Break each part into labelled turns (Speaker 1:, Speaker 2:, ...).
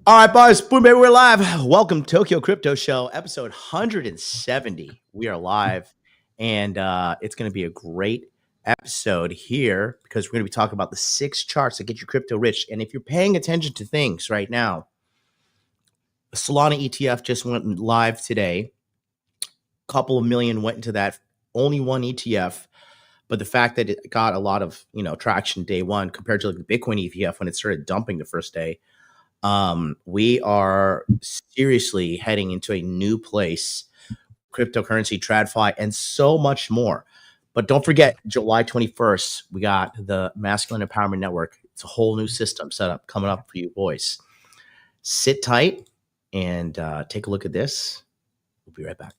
Speaker 1: All right, boys, boom, baby, we're live. Welcome, Tokyo Crypto Show, episode 170. We are live, and it's going to be a great episode here because we're going to be talking about the 6 charts that get you crypto rich. And if you're paying attention to things right now, the Solana ETF just went live today. A couple of million went into that. Only one ETF, but the fact that it got a lot of traction day one compared to like the Bitcoin ETF when it started dumping the first day. We are seriously heading into a new place, cryptocurrency, TradFi, and so much more. But don't forget, July 21st, we got the Masculine Empowerment Network. It's a whole new system set up coming up for you boys. Sit tight and take a look at this. We'll be right back.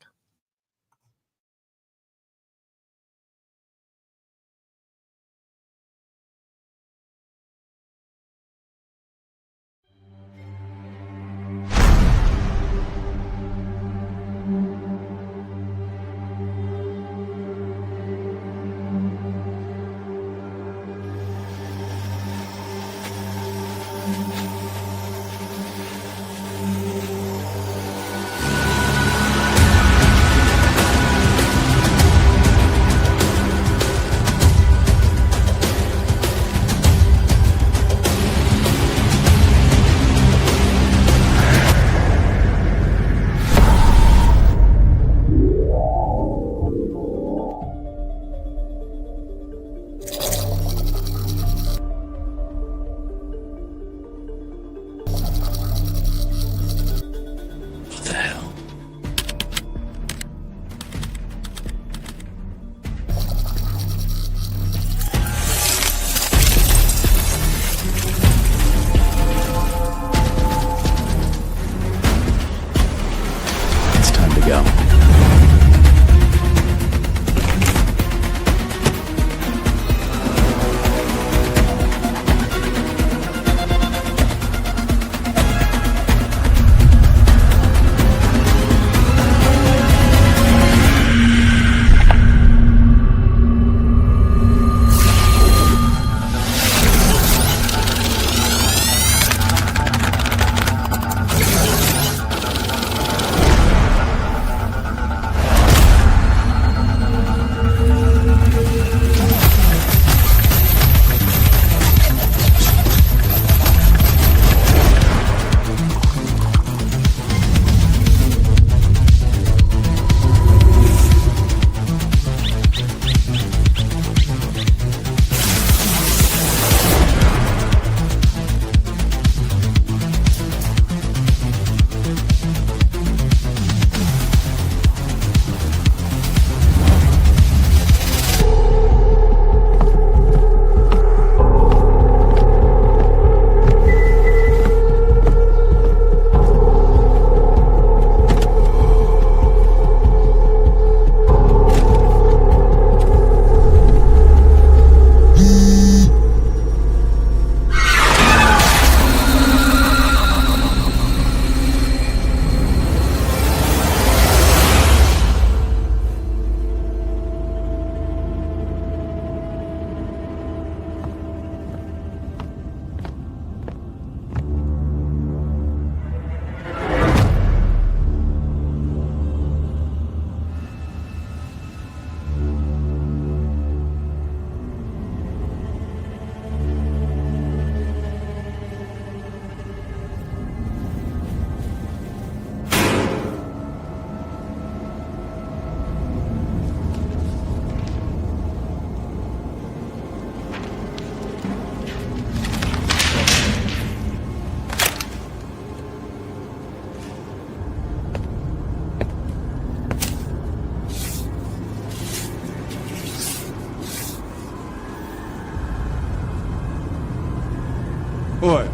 Speaker 2: おい、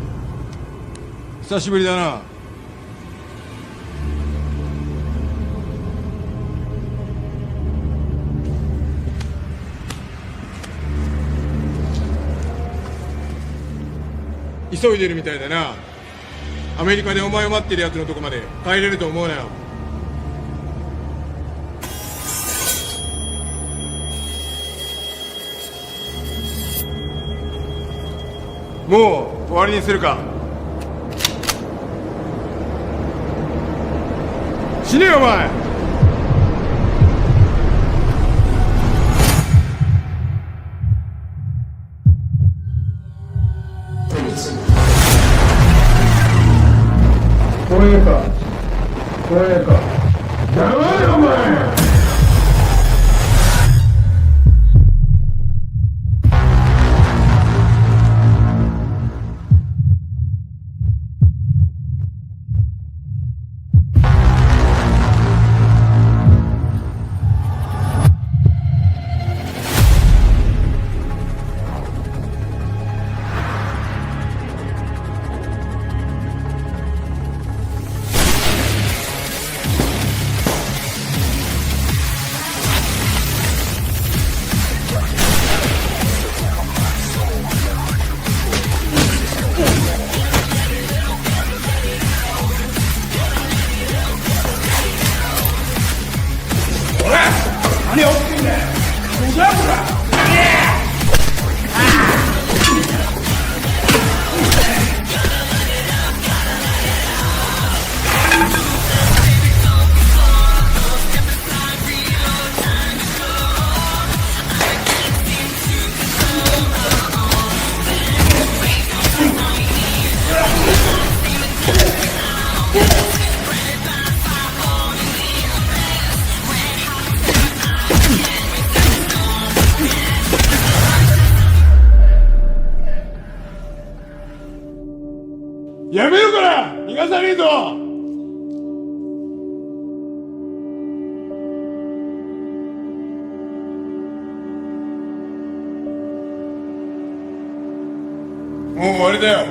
Speaker 2: 久しぶりだな。急いでるみたいだな。アメリカでお前を待ってるやつのとこまで帰れると思うなよ。もう終わりにするか。死ねよお前。これか。これか。やばいよお前。何起きてんだよ。どうだこら。やめろから逃がさねえぞ。もう終わりだよ。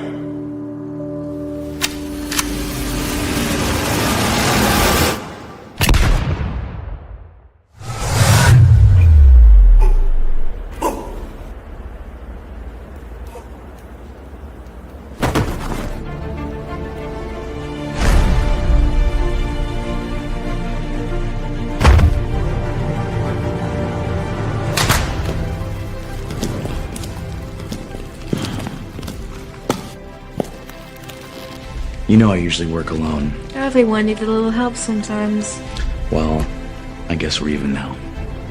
Speaker 1: You know I usually work alone.
Speaker 3: Everyone needs a little help sometimes.
Speaker 1: Well, I guess we're even now.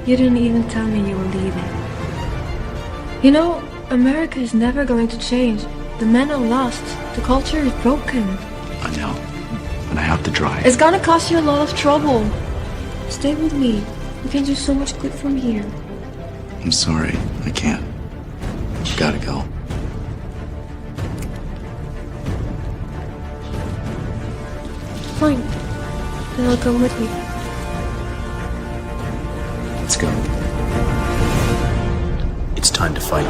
Speaker 3: You didn't even tell me you were leaving. You know, America is never going to change. The men are lost. The culture is broken.
Speaker 1: I know. And I have to try.
Speaker 3: It's gonna cost you a lot of trouble. Stay with me. We can do so much good from here.
Speaker 1: I'm sorry. I can't. Gotta go.
Speaker 3: Fine. Then I'll come with you.
Speaker 1: Let's go. It's time to fight.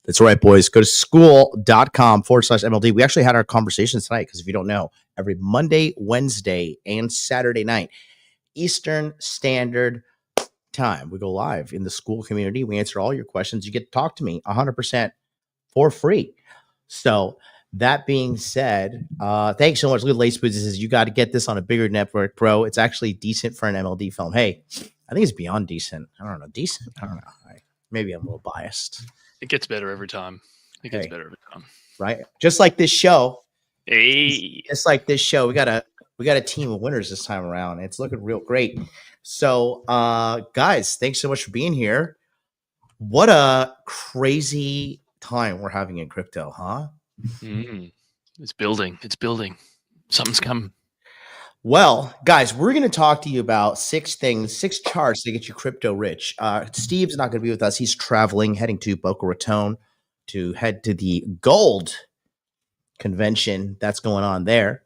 Speaker 1: That's right, boys. Go to skool.com/MLD. We actually had our conversations tonight because if you don't know, every Monday, Wednesday, and Saturday night, Eastern Standard Time, we go live in the Skool community. We answer all your questions. You get to talk to me 100% for free. So that being said, thanks so much. Little Lace Boots says you got to get this on a bigger network, bro. It's actually decent for an MLD film. Hey, I think it's beyond decent. I don't know. Decent? I don't know. Maybe I'm a little biased.
Speaker 4: It gets better every time. It gets better every time.
Speaker 1: Right? Just like this show.
Speaker 4: Hey.
Speaker 1: Just like this show. We got a team of winners this time around. It's looking real great. So guys, thanks so much for being here. What a crazy time we're having in crypto, huh?
Speaker 4: It's building. It's building. Something's coming.
Speaker 1: Well, guys, we're going to talk to you about 6 charts to get you crypto rich. Steve's not going to be with us. He's traveling, heading to Boca Raton to head to the gold convention that's going on there.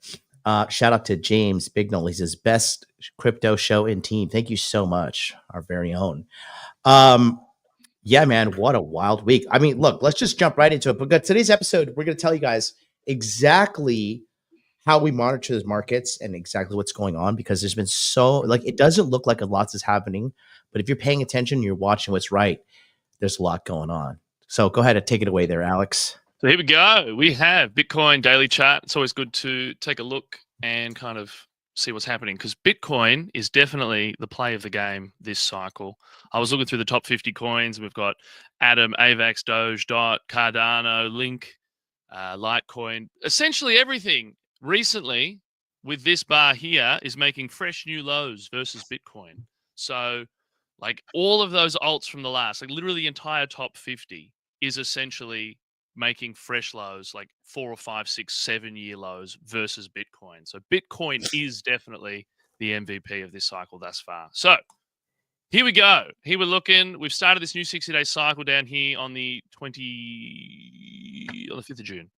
Speaker 1: Shout out to James Bignell. He's his best crypto show in team. Thank you so much. Our very own. Yeah, man, what a wild week. I mean, look, let's just jump right into it. But today's episode, we're going to tell you guys exactly how we monitor the markets and exactly what's going on, because there's been it doesn't look like a lot is happening, but if you're paying attention, you're watching what's right, there's a lot going on. So go ahead and take it away there, Alex.
Speaker 4: So here we go. We have Bitcoin daily chart. It's always good to take a look and kind of see what's happening because Bitcoin is definitely the play of the game this cycle. I was looking through the top 50 coins. We've got Atom, AVAX, Doge, DOT, Cardano, Link, Litecoin. Essentially everything recently with this bar here is making fresh new lows versus Bitcoin. So like all of those alts from the last, like literally the entire top 50 is essentially making fresh lows, like 4 or 5, 6, 7-year lows versus Bitcoin. So Bitcoin is definitely the MVP of this cycle thus far. So here we go. Here we're looking. We've started this new 60-day cycle down here on the 5th of June.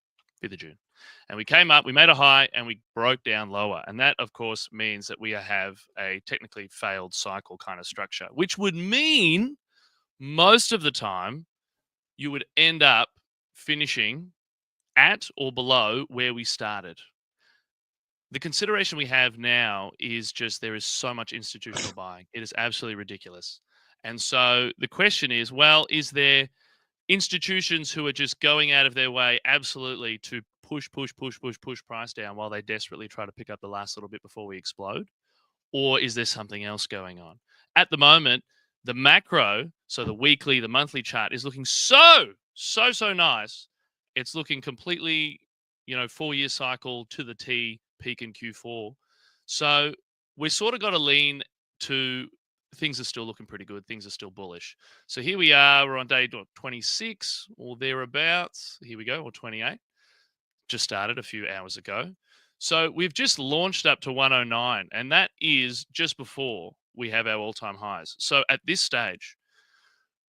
Speaker 4: 5th of June. And we came up, we made a high, and we broke down lower. And that, of course, means that we have a technically failed cycle kind of structure, which would mean most of the time you would end up finishing at or below where we started. The consideration we have now is just there is so much institutional buying. It is absolutely ridiculous. And so the question is, well, is there institutions who are just going out of their way absolutely to push price down while they desperately try to pick up the last little bit before we explode? Or is there something else going on? At the moment, the macro, so the weekly, the monthly chart is looking so nice. It's looking completely, 4-year cycle to the T, peak in Q4. So we sort of got to lean to things are still looking pretty good. Things are still bullish. So here we are. We're on day 26 or thereabouts. Here we go, or 28. Just started a few hours ago. So we've just launched up to 109, and that is just before we have our all-time highs. So at this stage,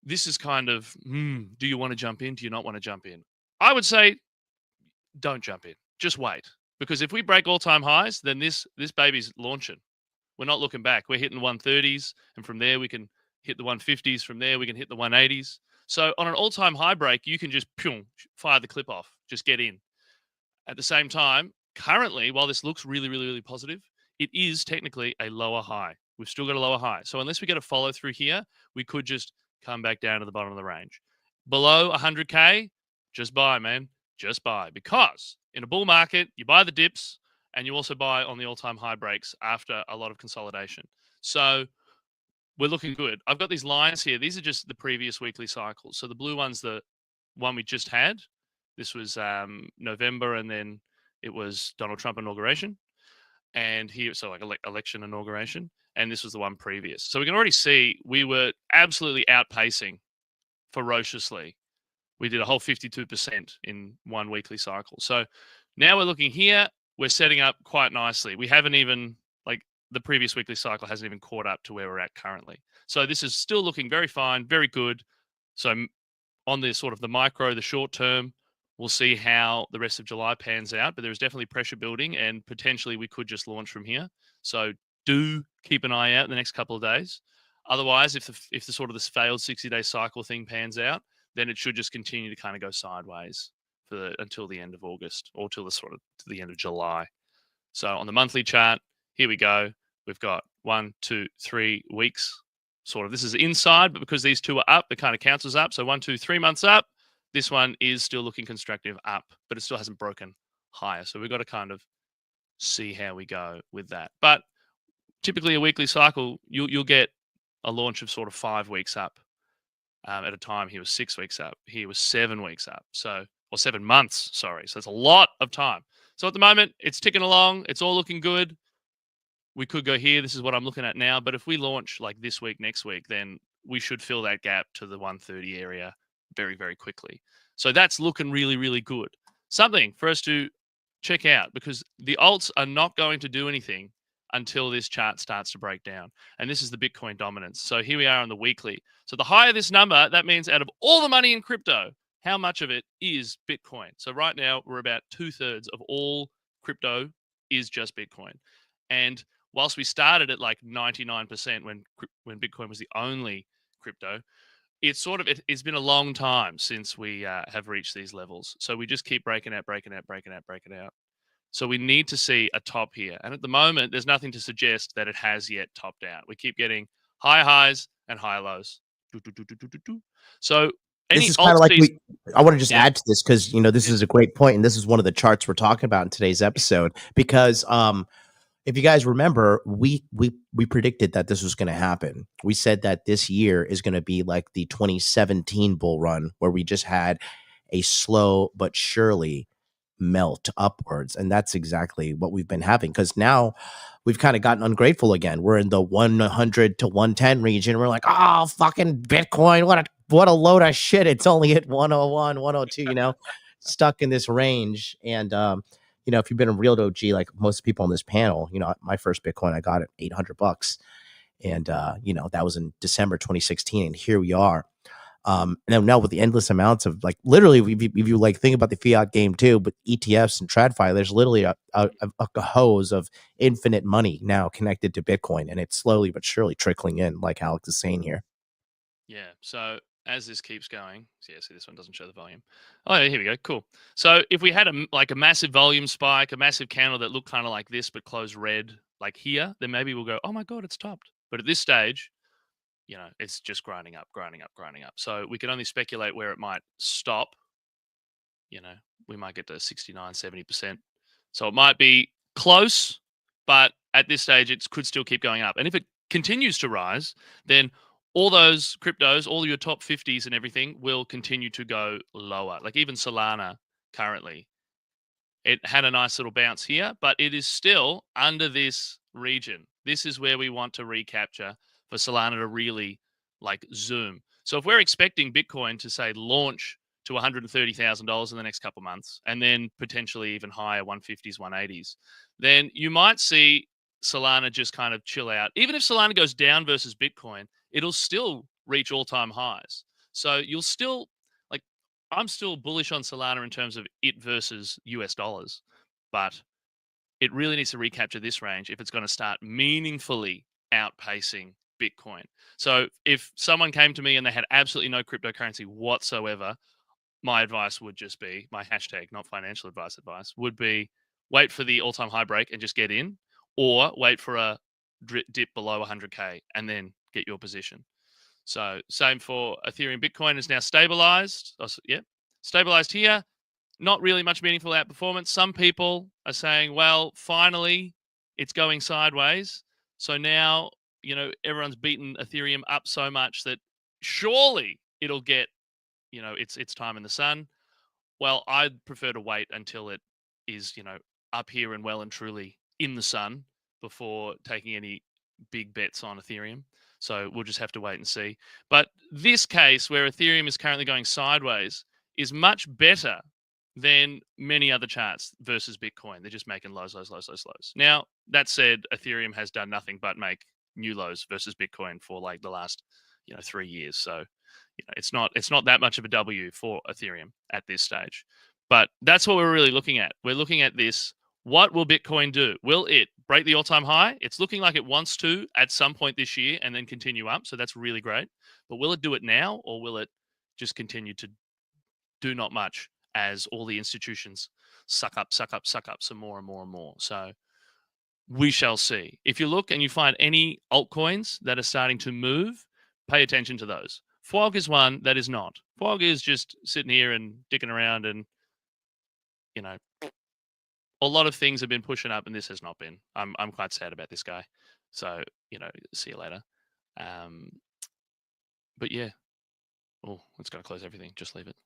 Speaker 4: this is kind of, do you want to jump in? Do you not want to jump in? I would say don't jump in. Just wait. Because if we break all-time highs, then this baby's launching. We're not looking back. We're hitting the 130s, and from there we can hit the 150s. From there we can hit the 180s. So on an all-time high break, you can just fire the clip off. Just get in. At the same time, currently, while this looks really, really, really positive, it is technically a lower high. We've still got a lower high. So unless we get a follow through here, we could just come back down to the bottom of the range. Below 100K, just buy, man. Just buy. Because in a bull market, you buy the dips and you also buy on the all-time high breaks after a lot of consolidation. So we're looking good. I've got these lines here. These are just the previous weekly cycles. So the blue one's the one we just had. This was November, and then it was Donald Trump inauguration. And here, so like election inauguration. And this was the one previous. So we can already see we were absolutely outpacing ferociously. We did a whole 52% in one weekly cycle. So now we're looking here. We're setting up quite nicely. We haven't even, like the previous weekly cycle hasn't even caught up to where we're at currently. So this is still looking very fine, very good. So on the sort of the micro, the short term, we'll see how the rest of July pans out, but there's definitely pressure building and potentially we could just launch from here. So do keep an eye out in the next couple of days. Otherwise, if the sort of this failed 60-day cycle thing pans out, then it should just continue to kind of go sideways until the end of August or till to the end of July. So on the monthly chart, here we go. We've got 1, 2, 3 weeks. Sort of this is inside, but because these two are up, it kind of counts as up. So 1, 2, 3 months up. This one is still looking constructive up, but it still hasn't broken higher. So we've got to kind of see how we go with that. But typically a weekly cycle, you'll get a launch of sort of 5 weeks up at a time. Here was 6 weeks up. Here was 7 weeks up. So, or 7 months, sorry. So it's a lot of time. So at the moment, it's ticking along. It's all looking good. We could go here. This is what I'm looking at now. But if we launch like this week, next week, then we should fill that gap to the 130 area very, very quickly. So that's looking really, really good. Something for us to check out because the alts are not going to do anything until this chart starts to break down. And this is the Bitcoin dominance. So here we are on the weekly. So the higher this number, that means out of all the money in crypto, how much of it is Bitcoin? So right now we're about 2/3 of all crypto is just Bitcoin. And whilst we started at like 99% when Bitcoin was the only crypto, it's been a long time since we have reached these levels. So we just keep breaking out. So we need to see a top here. And at the moment, there's nothing to suggest that it has yet topped out. We keep getting higher highs and higher lows. So
Speaker 1: This
Speaker 4: Any
Speaker 1: is kind of
Speaker 4: alt
Speaker 1: like
Speaker 4: piece,
Speaker 1: I want to just
Speaker 4: yeah,
Speaker 1: add to this because this
Speaker 4: yeah,
Speaker 1: is a great point, and this is one of the charts we're talking about in today's episode. Because if you guys remember, we predicted that this was going to happen. We said that this year is going to be like the 2017 bull run, where we just had a slow but surely melt upwards, and that's exactly what we've been having. Because now we've kind of gotten ungrateful again. We're in the 100 to 110 region. We're like, oh, fucking Bitcoin, what a load of shit. It's only at 101, 102. Stuck in this range. And if you've been a real OG, like most people on this panel, my first Bitcoin I got at $800, and that was in December 2016, and here we are. And now with the endless amounts of, like, literally, if you like think about the fiat game too, but ETFs and TradFi, there's literally a hose of infinite money now connected to Bitcoin, and it's slowly but surely trickling in, like Alex is saying here.
Speaker 4: yeah. So as this keeps going, so yeah, see, this one doesn't show the volume. Oh, yeah, here we go. Cool. So if we had a massive volume spike, a massive candle that looked kind of like this but closed red, like here, then maybe we'll go, oh my god, it's topped. But at this stage, it's just grinding up, grinding up, grinding up. So we can only speculate where it might stop. We might get to 69, 70%. So it might be close, but at this stage, it could still keep going up. And if it continues to rise, then all those cryptos, all your top 50s and everything will continue to go lower. Like even Solana currently, it had a nice little bounce here, but it is still under this region. This is where we want to recapture for Solana to really like zoom. So if we're expecting Bitcoin to say launch to $130,000 in the next couple of months, and then potentially even higher 150s, 180s, then you might see Solana just kind of chill out. Even if Solana goes down versus Bitcoin, it'll still reach all-time highs. So you'll still, like, I'm still bullish on Solana in terms of it versus US dollars, but it really needs to recapture this range if it's going to start meaningfully outpacing Bitcoin. So if someone came to me and they had absolutely no cryptocurrency whatsoever, my advice would just be, my hashtag, not financial advice, would be wait for the all-time high break and just get in, or wait for a dip below 100K and then get your position. So same for Ethereum. Bitcoin is now stabilized. Stabilized here. Not really much meaningful outperformance. Some people are saying, well, finally, it's going sideways. So now, everyone's beaten Ethereum up so much that surely it'll get, its time in the sun. Well, I'd prefer to wait until it is, up here and well and truly in the sun before taking any big bets on Ethereum. So we'll just have to wait and see. But this case where Ethereum is currently going sideways is much better than many other charts versus Bitcoin. They're just making lows, lows, lows, lows, lows. Now, that said, Ethereum has done nothing but make new lows versus Bitcoin for like the last, 3 years. So, it's not that much of a W for Ethereum at this stage. But that's what we're really looking at. We're looking at this. What will Bitcoin do? Will it break the all-time high? It's looking like it wants to at some point this year and then continue up. So that's really great. But will it do it now, or will it just continue to do not much as all the institutions suck up some more and more and more? So we shall see. If you look and you find any altcoins that are starting to move, pay attention to those. FWOG is one that is not. FWOG is just sitting here and dicking around, and a lot of things have been pushing up and this has not been. I'm quite sad about this guy. So, see you later. But yeah. Oh, it's going to close everything. Just leave it.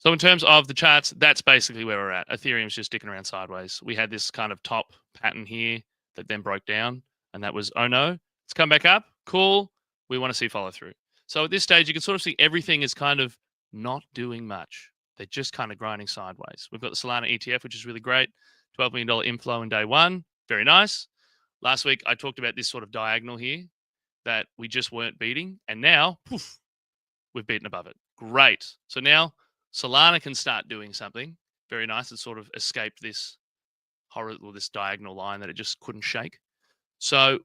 Speaker 4: So in terms of the charts, that's basically where we're at. Ethereum's just sticking around sideways. We had this kind of top pattern here that then broke down, and that was, oh no, it's come back up. Cool. We want to see follow through. So at this stage, you can sort of see everything is kind of not doing much. They're just kind of grinding sideways. We've got the Solana ETF, which is really great. $12 million inflow in day one. Very nice. Last week, I talked about this sort of diagonal here that we just weren't beating. And now, poof, we've beaten above it. Great. So now Solana can start doing something. Very nice. It sort of escaped this this diagonal line that it just couldn't shake. So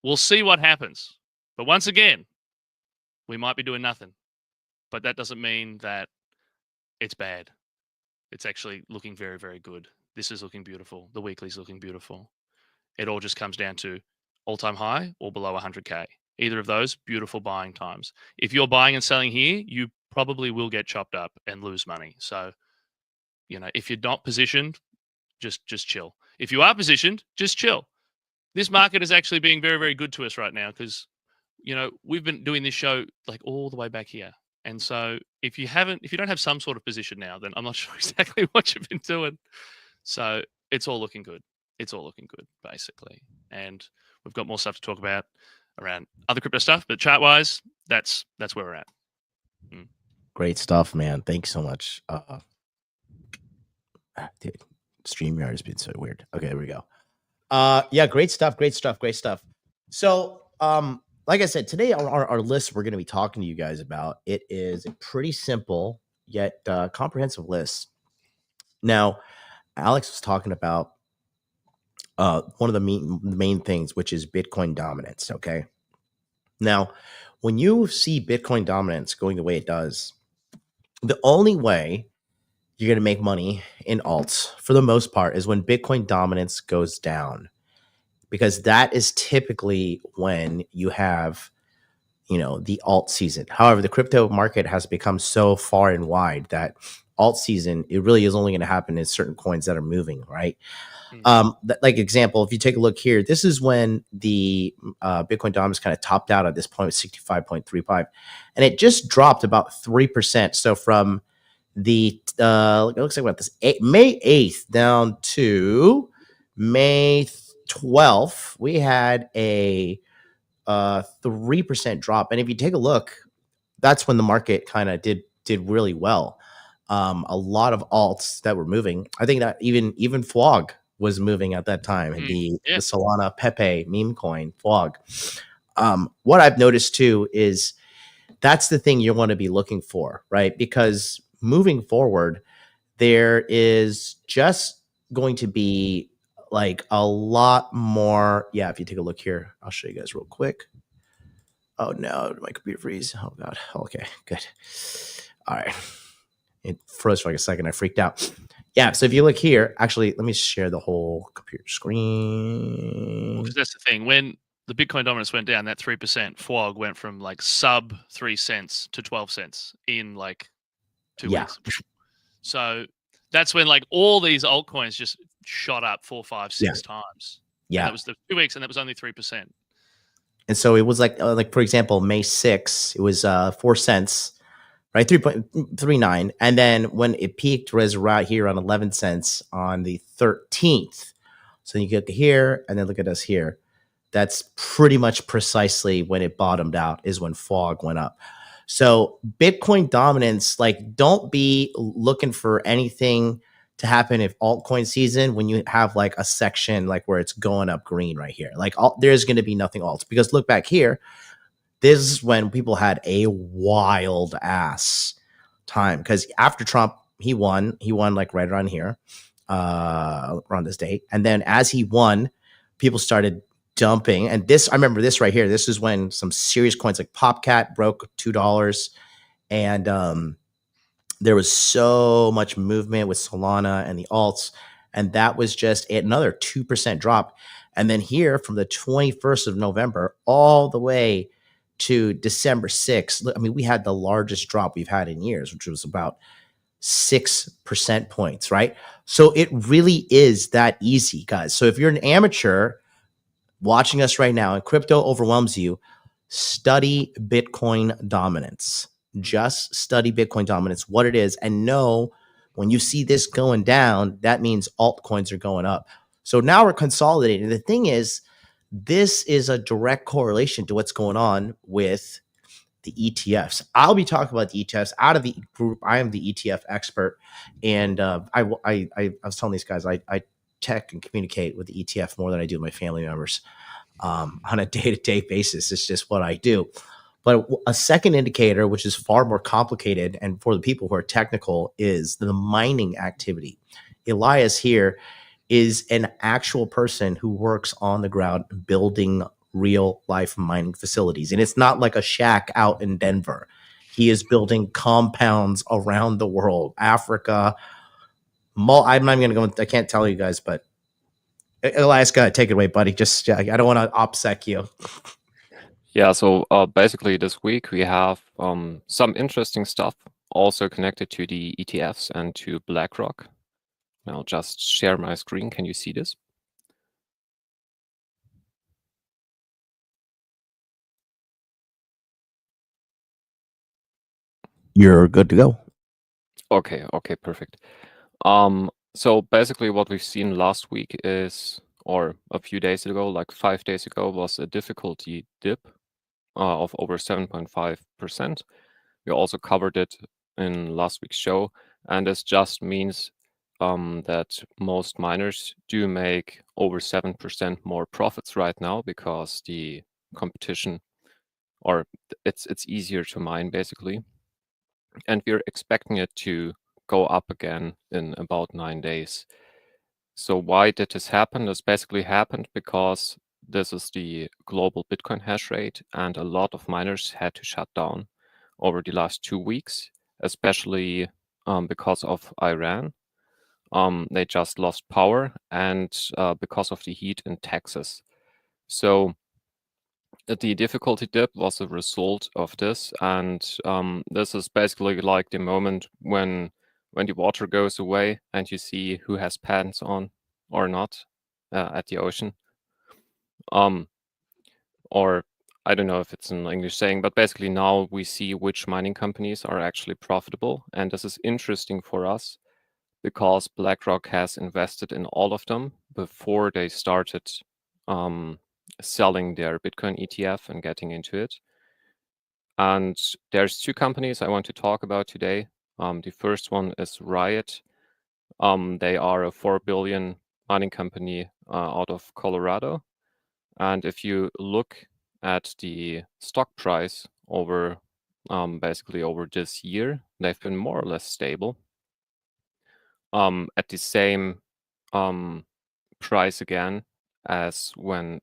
Speaker 4: we'll see what happens. But once again, we might be doing nothing. But that doesn't mean that it's bad. It's actually looking very, very good. This is looking beautiful. The weekly's looking beautiful. It all just comes down to all-time high or below 100K. Either of those, beautiful buying times. If you're buying and selling here, you probably will get chopped up and lose money. So, if you're not positioned, just chill. If you are positioned, just chill. This market is actually being very, very good to us right now because, we've been doing this show like all the way back here. And so if you don't have some sort of position now, then I'm not sure exactly what you've been doing. So it's all looking good. It's all looking good, basically. And we've got more stuff to talk about around other crypto stuff, but chart-wise, that's where we're at.
Speaker 1: Great stuff, man. Thanks so much. Dude, StreamYard has been so weird. Okay, there we go. Yeah, great stuff. So, like I said, today on our list, we're going to be talking to you guys about. It is a pretty simple yet comprehensive list. Now, Alex was talking about one of the main things, which is Bitcoin dominance. Okay. Now, when you see Bitcoin dominance going the way it does, the only way you're going to make money in alts, for the most part, is when Bitcoin dominance goes down, because that is typically when you have, the alt season. However, the crypto market has become so far and wide that alt season, it really is only going to happen in certain coins that are moving, right? Like example, if you take a look here, this is when the Bitcoin dominance kind of topped out at this point, 65.35, and it just dropped about 3%. So from the it looks like about this May 8th down to May 12th, we had a 3% drop. And if you take a look, that's when the market kind of did really well. A lot of alts that were moving. I think that even FWOG was moving at that time. And the Solana Pepe meme coin FWOG. What I've noticed too is that's the thing you want to be looking for, right? Because moving forward, there is just going to be like a lot more. Yeah, if you take a look here, I'll show you guys real quick. Oh no, did my computer freeze? Oh god. Okay, good. All right. It froze for like a second. I freaked out. Yeah, so if you look here, actually, let me share the whole computer screen.
Speaker 4: Because that's the thing. When the Bitcoin dominance went down, that 3%, FWOG went from like sub 3 cents to 12 cents in like 2 weeks. So that's when like all these altcoins just shot up 4, 5, 6 times.
Speaker 1: Yeah.
Speaker 4: And that was the 2 weeks, and that was only 3%.
Speaker 1: And so it was like for example, May 6th, it was 4 cents, right? 3.39. And then when it peaked was right here on 11 cents on the 13th. So you get here and then look at us here. That's pretty much precisely when it bottomed out, is when FWOG went up. So Bitcoin dominance, like, don't be looking for anything to happen if altcoin season, when you have like a section like where it's going up green right here. Like there's going to be nothing alts, because look back here. This is when people had a wild ass time, because after Trump, he won like right around here, around this date. And then as he won, people started dumping. And this, I remember this right here. This is when some serious coins like Popcat broke $2. And there was so much movement with Solana and the alts. And that was just another 2% drop. And then here from the 21st of November all the way to December 6th, I mean, we had the largest drop we've had in years, which was about 6% points, right? So it really is that easy, guys. So if you're an amateur watching us right now and crypto overwhelms you, study Bitcoin dominance. Just study Bitcoin dominance, what it is, and know when you see this going down, that means altcoins are going up. So now we're consolidating. The thing is, this is a direct correlation to what's going on with the ETFs. I'll be talking about the ETFs out of the group. I am the ETF expert, and I was telling these guys I tech and communicate with the ETF more than I do with my family members on a day-to-day basis. It's just what I do. But a second indicator, which is far more complicated and for the people who are technical, is the mining activity. Elias here is an actual person who works on the ground building real life mining facilities. And it's not like a shack out in Denver. He is building compounds around the world, Africa. I'm not even going to go, I can't tell you guys, but Elias, go ahead, take it away, buddy. Just, I don't want to OPSEC you.
Speaker 5: Yeah, so basically this week we have some interesting stuff also connected to the ETFs and to BlackRock. I'll just share my screen. Can you see this?
Speaker 1: You're good to go.
Speaker 5: Okay, perfect. So basically what we've seen last week is, or a few days ago, like 5 days ago, was a difficulty dip of over 7.5%. We also covered it in last week's show, and this just means that most miners do make over 7% more profits right now because the competition, or it's easier to mine basically, and we're expecting it to go up again in about 9 days. So why did this happen? This basically happened because this is the global Bitcoin hash rate, and a lot of miners had to shut down over the last 2 weeks, especially because of Iran. They just lost power, and because of the heat in Texas. So the difficulty dip was a result of this, and this is basically like the moment when the water goes away and you see who has pants on or not at the ocean. Or I don't know if it's an English saying, but basically now we see which mining companies are actually profitable, and this is interesting for us because BlackRock has invested in all of them before they started selling their Bitcoin ETF and getting into it. And there's 2 companies I want to talk about today. The first one is Riot. They are a 4 billion mining company out of Colorado. And if you look at the stock price over basically over this year, they've been more or less stable at the same price again as when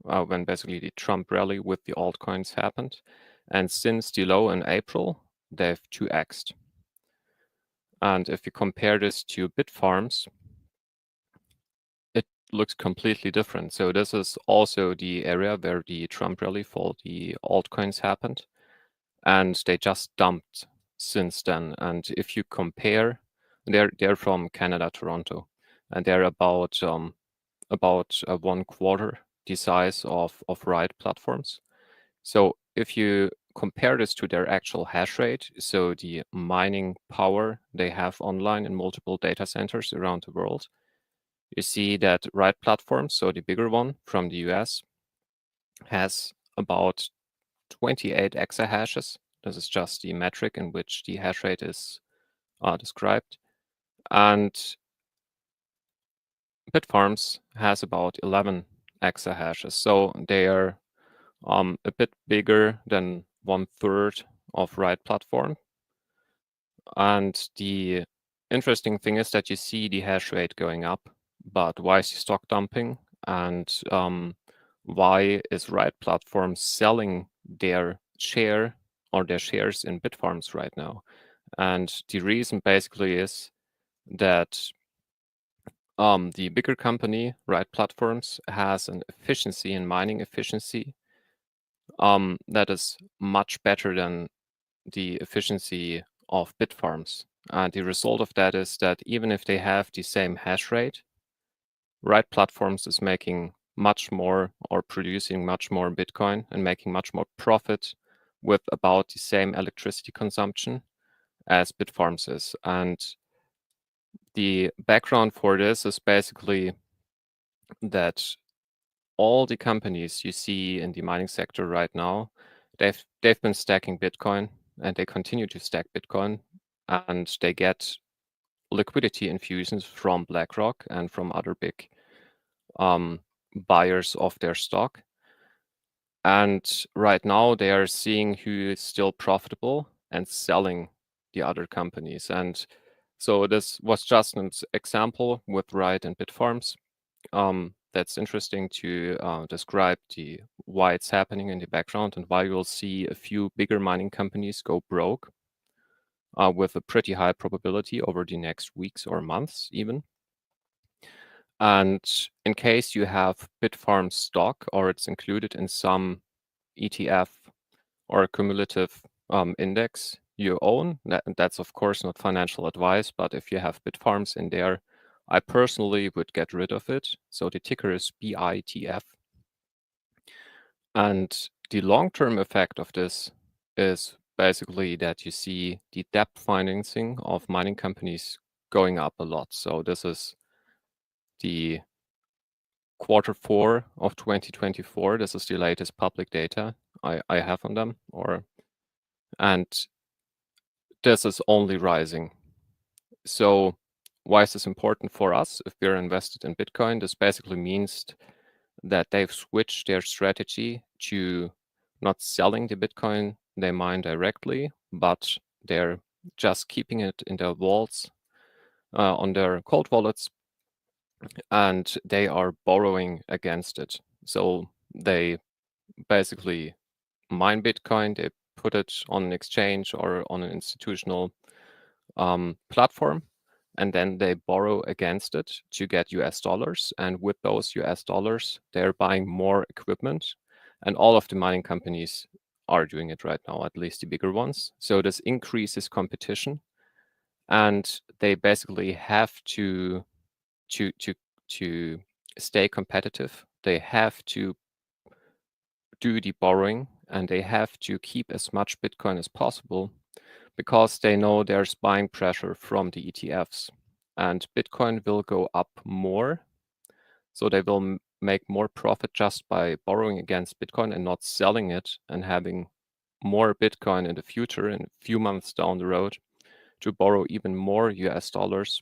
Speaker 5: when basically the Trump rally with the altcoins happened. And since the low in April, they've 2x'd. And if you compare this to Bitfarms, it looks completely different. So this is also the area where the Trump rally for the altcoins happened, and they just dumped since then. And if you compare, they're from Canada, Toronto, and they're about 1/4 the size of Riot platforms. So if you compare this to their actual hash rate, so the mining power they have online in multiple data centers around the world, you see that Riot platforms, so the bigger one from the US, has about 28 exahashes. This is just the metric in which the hash rate is described. And Bitfarms has about 11 exahashes. So they are a bit bigger than 1/3 of Riot platform. And the interesting thing is that you see the hash rate going up, but why is the stock dumping? And why is Riot platform selling their share or their shares in Bitfarms right now? And the reason basically is that the bigger company, Riot Platforms, has an efficiency in mining efficiency that is much better than the efficiency of Bitfarms. And the result of that is that even if they have the same hash rate, Riot Platforms is making much more or producing much more Bitcoin and making much more profit with about the same electricity consumption as Bitfarms is. And the background for this is basically that all the companies you see in the mining sector right now, they've been stacking Bitcoin, and they continue to stack Bitcoin, and they get liquidity infusions from BlackRock and from other big buyers of their stock. And right now they are seeing who is still profitable and selling the other companies. And so this was just an example with Riot and Bitfarms. That's interesting to describe why it's happening in the background and why you'll see a few bigger mining companies go broke with a pretty high probability over the next weeks or months even. And in case you have Bitfarms stock or it's included in some ETF or cumulative index you own. That's of course not financial advice, but if you have Bitfarms in there, I personally would get rid of it. So the ticker is BITF. And the long-term effect of this is basically that you see the debt financing of mining companies going up a lot. So this is the Q4 of 2024. This is the latest public data I have on them, and this is only rising. So why is this important for us if we're invested in Bitcoin? This basically means that they've switched their strategy to not selling the Bitcoin they mine directly, but they're just keeping it in their vaults, on their cold wallets, and they are borrowing against it. So they basically mine Bitcoin, they put it on an exchange or on an institutional platform, and then they borrow against it to get US dollars. And with those US dollars, they're buying more equipment. And all of the mining companies are doing it right now, at least the bigger ones. So this increases competition, and they basically have to stay competitive. They have to do the borrowing, and they have to keep as much Bitcoin as possible because they know there's buying pressure from the ETFs, and Bitcoin will go up more. So they will make more profit just by borrowing against Bitcoin and not selling it and having more Bitcoin in the future, in a few months down the road, to borrow even more US dollars.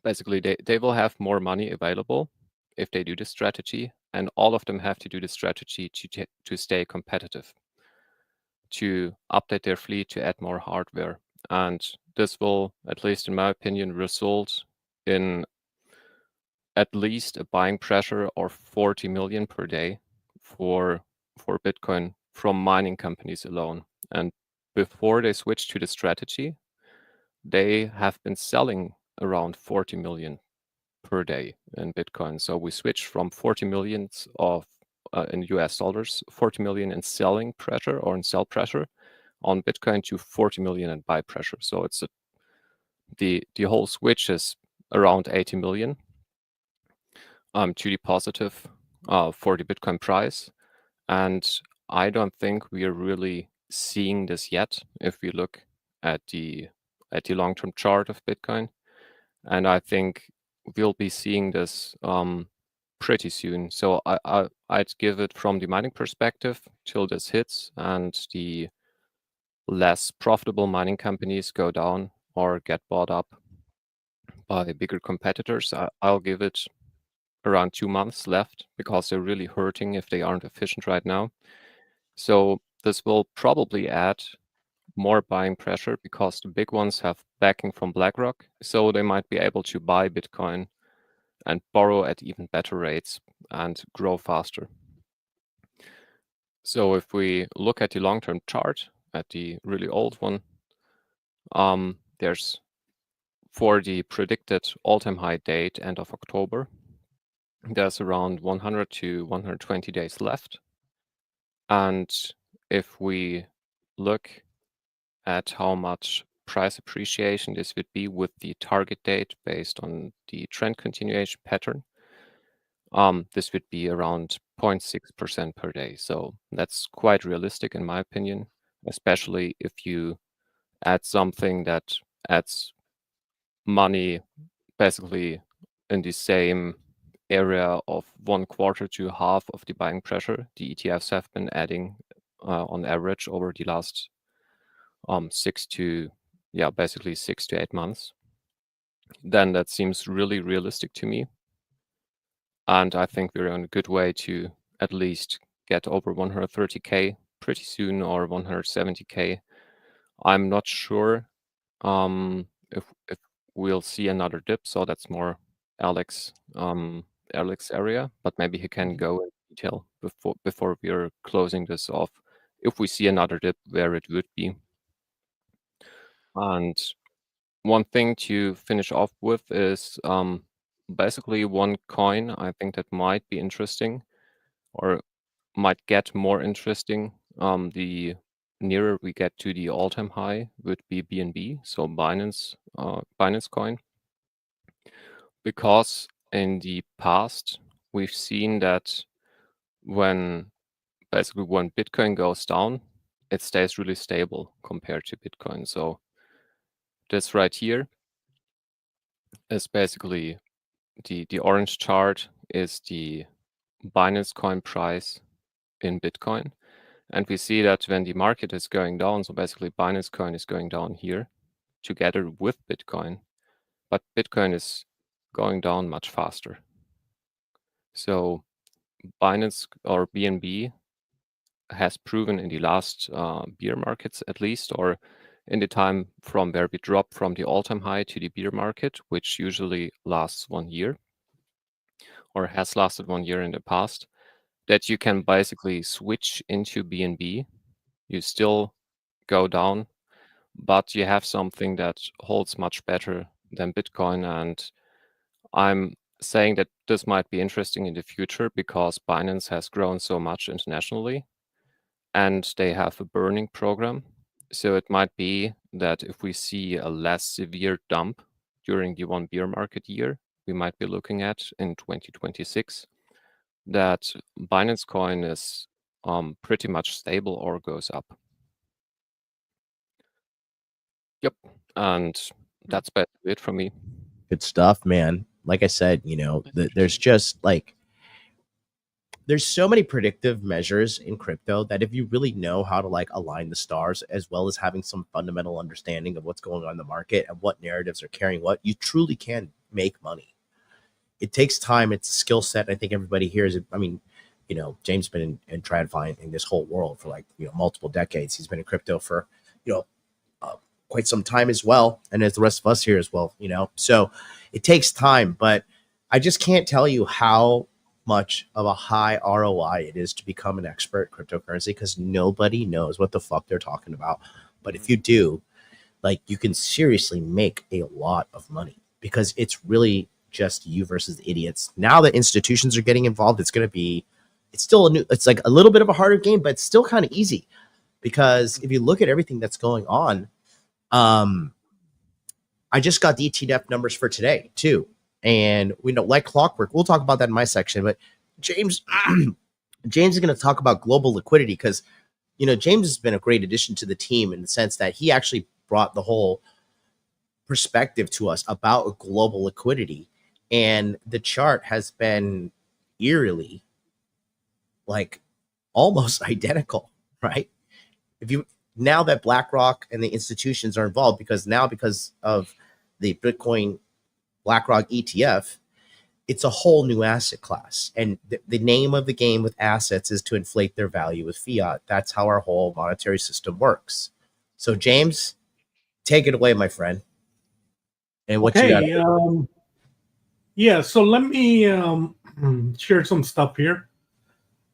Speaker 5: Basically, they will have more money available if they do this strategy, and all of them have to do the strategy to stay competitive, to update their fleet, to add more hardware. And this will, at least in my opinion, result in at least a buying pressure of 40 million per day for Bitcoin from mining companies alone. And before they switch to the strategy, they have been selling around 40 million per day in Bitcoin. So we switched from 40 millions of in US dollars, 40 million in selling pressure or in sell pressure on Bitcoin to 40 million in buy pressure. So it's the whole switch is around 80 million to the positive for the Bitcoin price. And I don't think we are really seeing this yet if we look at the long-term chart of Bitcoin. And I think we'll be seeing this pretty soon. So I'd give it from the mining perspective till this hits and the less profitable mining companies go down or get bought up by bigger competitors. I'll give it around 2 months left because they're really hurting if they aren't efficient right now. So this will probably add more buying pressure because the big ones have backing from BlackRock, so they might be able to buy Bitcoin and borrow at even better rates and grow faster. So if we look at the long-term chart, at the really old one, there's, for the predicted all-time high date, end of October, there's around 100 to 120 days left. And if we look at how much price appreciation this would be with the target date based on the trend continuation pattern, this would be around 0.6% per day. So that's quite realistic in my opinion, especially if you add something that adds money basically in the same area of 1/4 to half of the buying pressure the ETFs have been adding on average over the last 6 to 8 months, then that seems really realistic to me. And I think we're on a good way to at least get over 130K pretty soon, or 170K. I'm not sure if we'll see another dip, so that's more Alex area, but maybe he can go in detail before we are closing this off, if we see another dip, where it would be. And one thing to finish off with is basically one coin I think that might be interesting, or might get more interesting the nearer we get to the all-time high would be BNB, so Binance coin, because in the past we've seen that when Bitcoin goes down, it stays really stable compared to Bitcoin. So this right here is basically the orange chart is the Binance coin price in Bitcoin. And we see that when the market is going down, so basically Binance coin is going down here together with Bitcoin, but Bitcoin is going down much faster. So Binance or BNB has proven in the last bear markets at least, or in the time from where we dropped from the all-time high to the bear market, which usually lasts 1 year or has lasted 1 year in the past, that you can basically switch into BNB. You still go down, but you have something that holds much better than Bitcoin. And I'm saying that this might be interesting in the future because Binance has grown so much internationally and they have a burning program. So it might be that if we see a less severe dump during the one bear market year, we might be looking at in 2026, that Binance coin is pretty much stable or goes up. Yep, and that's basically it from me.
Speaker 1: Good stuff, man. Like I said, you know, there's just like there's so many predictive measures in crypto that if you really know how to like align the stars, as well as having some fundamental understanding of what's going on in the market and what narratives are carrying what, you truly can make money. It takes time. It's a skill set. I think everybody here is, I mean, you know, James been in TradFi in this whole world for like, you know, multiple decades. He's been in crypto for, you know, quite some time as well. And as the rest of us here as well, you know, so it takes time, but I just can't tell you how much of a high ROI it is to become an expert in cryptocurrency, because nobody knows what the fuck they're talking about. But if you do, like, you can seriously make a lot of money because it's really just you versus the idiots. Now that institutions are getting involved, it's still it's like a little bit of a harder game, but it's still kind of easy because if you look at everything that's going on, I just got the ETF numbers for today too. And we know, like clockwork, we'll talk about that in my section, but James is going to talk about global liquidity because, you know, James has been a great addition to the team in the sense that he actually brought the whole perspective to us about global liquidity. And the chart has been eerily like almost identical, right? Now that BlackRock and the institutions are involved, because of the Bitcoin BlackRock ETF, it's a whole new asset class. And the name of the game with assets is to inflate their value with fiat. That's how our whole monetary system works. So James, take it away, my friend. And what you got?
Speaker 6: Yeah, so let me share some stuff here.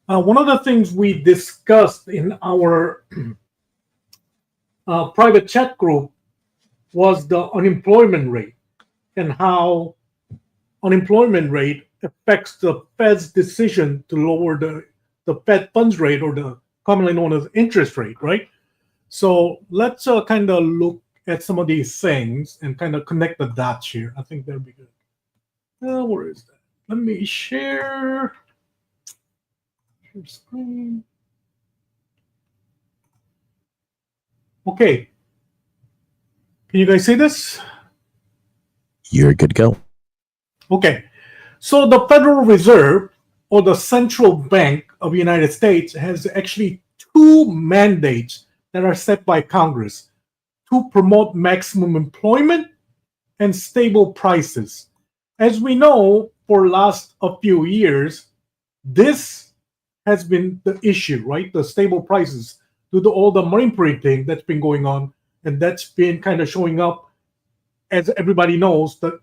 Speaker 6: One of the things we discussed in our private chat group was the unemployment rate and how unemployment rate affects the Fed's decision to lower the Fed funds rate, or the commonly known as interest rate, right? So let's kind of look at some of these things and kind of connect the dots here. I think that'd be good. Where is that? Let me share screen. Okay. Can you guys see this?
Speaker 1: You're good to go.
Speaker 6: Okay. So the Federal Reserve, or the Central Bank of the United States, has actually two mandates that are set by Congress to promote maximum employment and stable prices. As we know, for last a few years, this has been the issue, right? The stable prices due to all the money printing that's been going on, and that's been kind of showing up, as everybody knows, the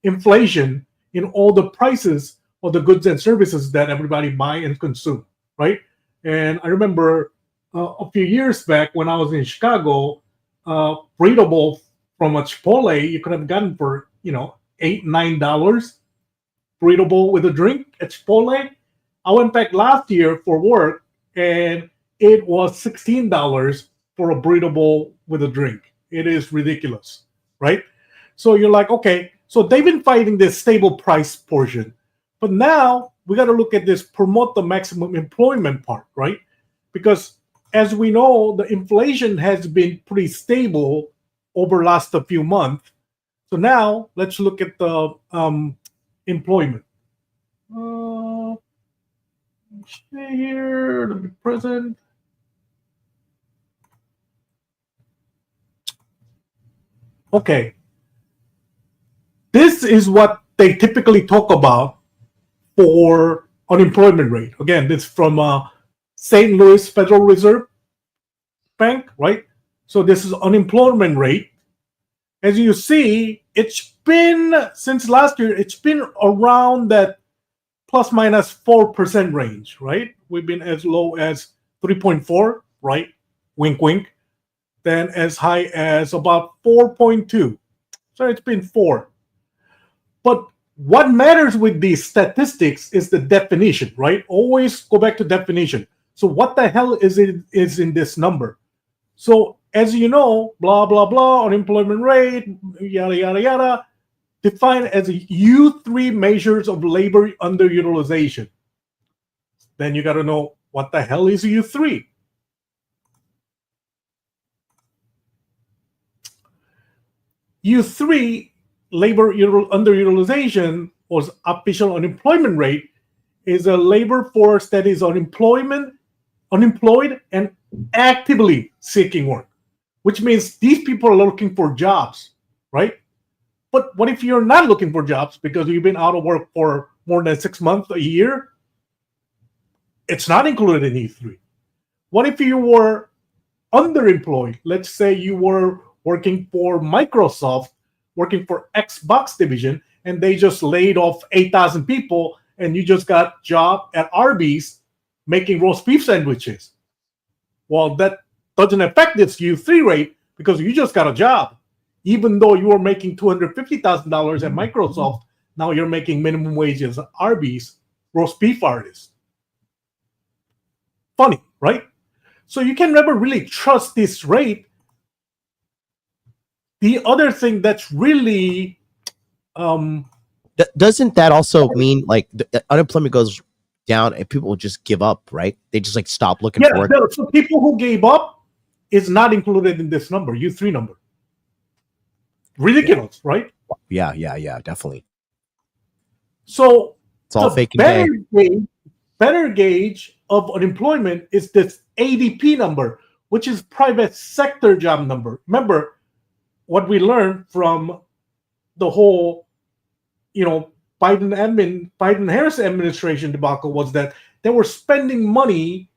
Speaker 6: inflation in all the prices of the goods and services that everybody buy and consume, right? And I remember a few years back when I was in Chicago, burrito bowl from a Chipotle you could have gotten for $8-9 burrito bowl with a drink at Chipotle. I went back last year for work, and it was $16 for a breathable with a drink. It is ridiculous, right? So you're like, okay, so they've been fighting this stable price portion, but now we got to look at this promote the maximum employment part, right? Because as we know, the inflation has been pretty stable over last a few months. So now let's look at the employment. Stay here, let me present. Okay. This is what they typically talk about for unemployment rate. Again, this is from St. Louis Federal Reserve Bank, right? So this is unemployment rate. As you see, it's been, since last year, it's been around that plus minus 4% range, right? We've been as low as 3.4, right? Wink, wink. Then as high as about 4.2. So it's been 4. But what matters with these statistics is the definition, right? Always go back to definition. So what the hell is in this number? So as you know, blah, blah, blah, unemployment rate, yada, yada, yada, defined as U3 measures of labor underutilization. Then you got to know what the hell is U3. U3, labor underutilization, or official unemployment rate, is a labor force that is unemployed and actively seeking work, which means these people are looking for jobs, right? But what if you're not looking for jobs because you've been out of work for more than 6 months, a year? It's not included in E3. What if you were underemployed? Let's say you were working for Microsoft, working for Xbox division, and they just laid off 8,000 people, and you just got a job at Arby's making roast beef sandwiches. Well, that doesn't affect this U3 rate because you just got a job. Even though you were making $250,000 at Microsoft, now you're making minimum wages at Arby's, roast beef artist. Funny, right? So you can never really trust this rate. The other thing that's really
Speaker 1: doesn't that also mean like the unemployment goes down and people will just give up, right? They just like stop looking for work.
Speaker 6: So people who gave up is not included in this number, U3 number. Ridiculous, right?
Speaker 1: Yeah, definitely.
Speaker 6: So
Speaker 1: it's all fake and
Speaker 6: better gauge of unemployment is this ADP number, which is private sector job number. Remember what we learned from the whole, Biden-Harris administration debacle was that they were spending money,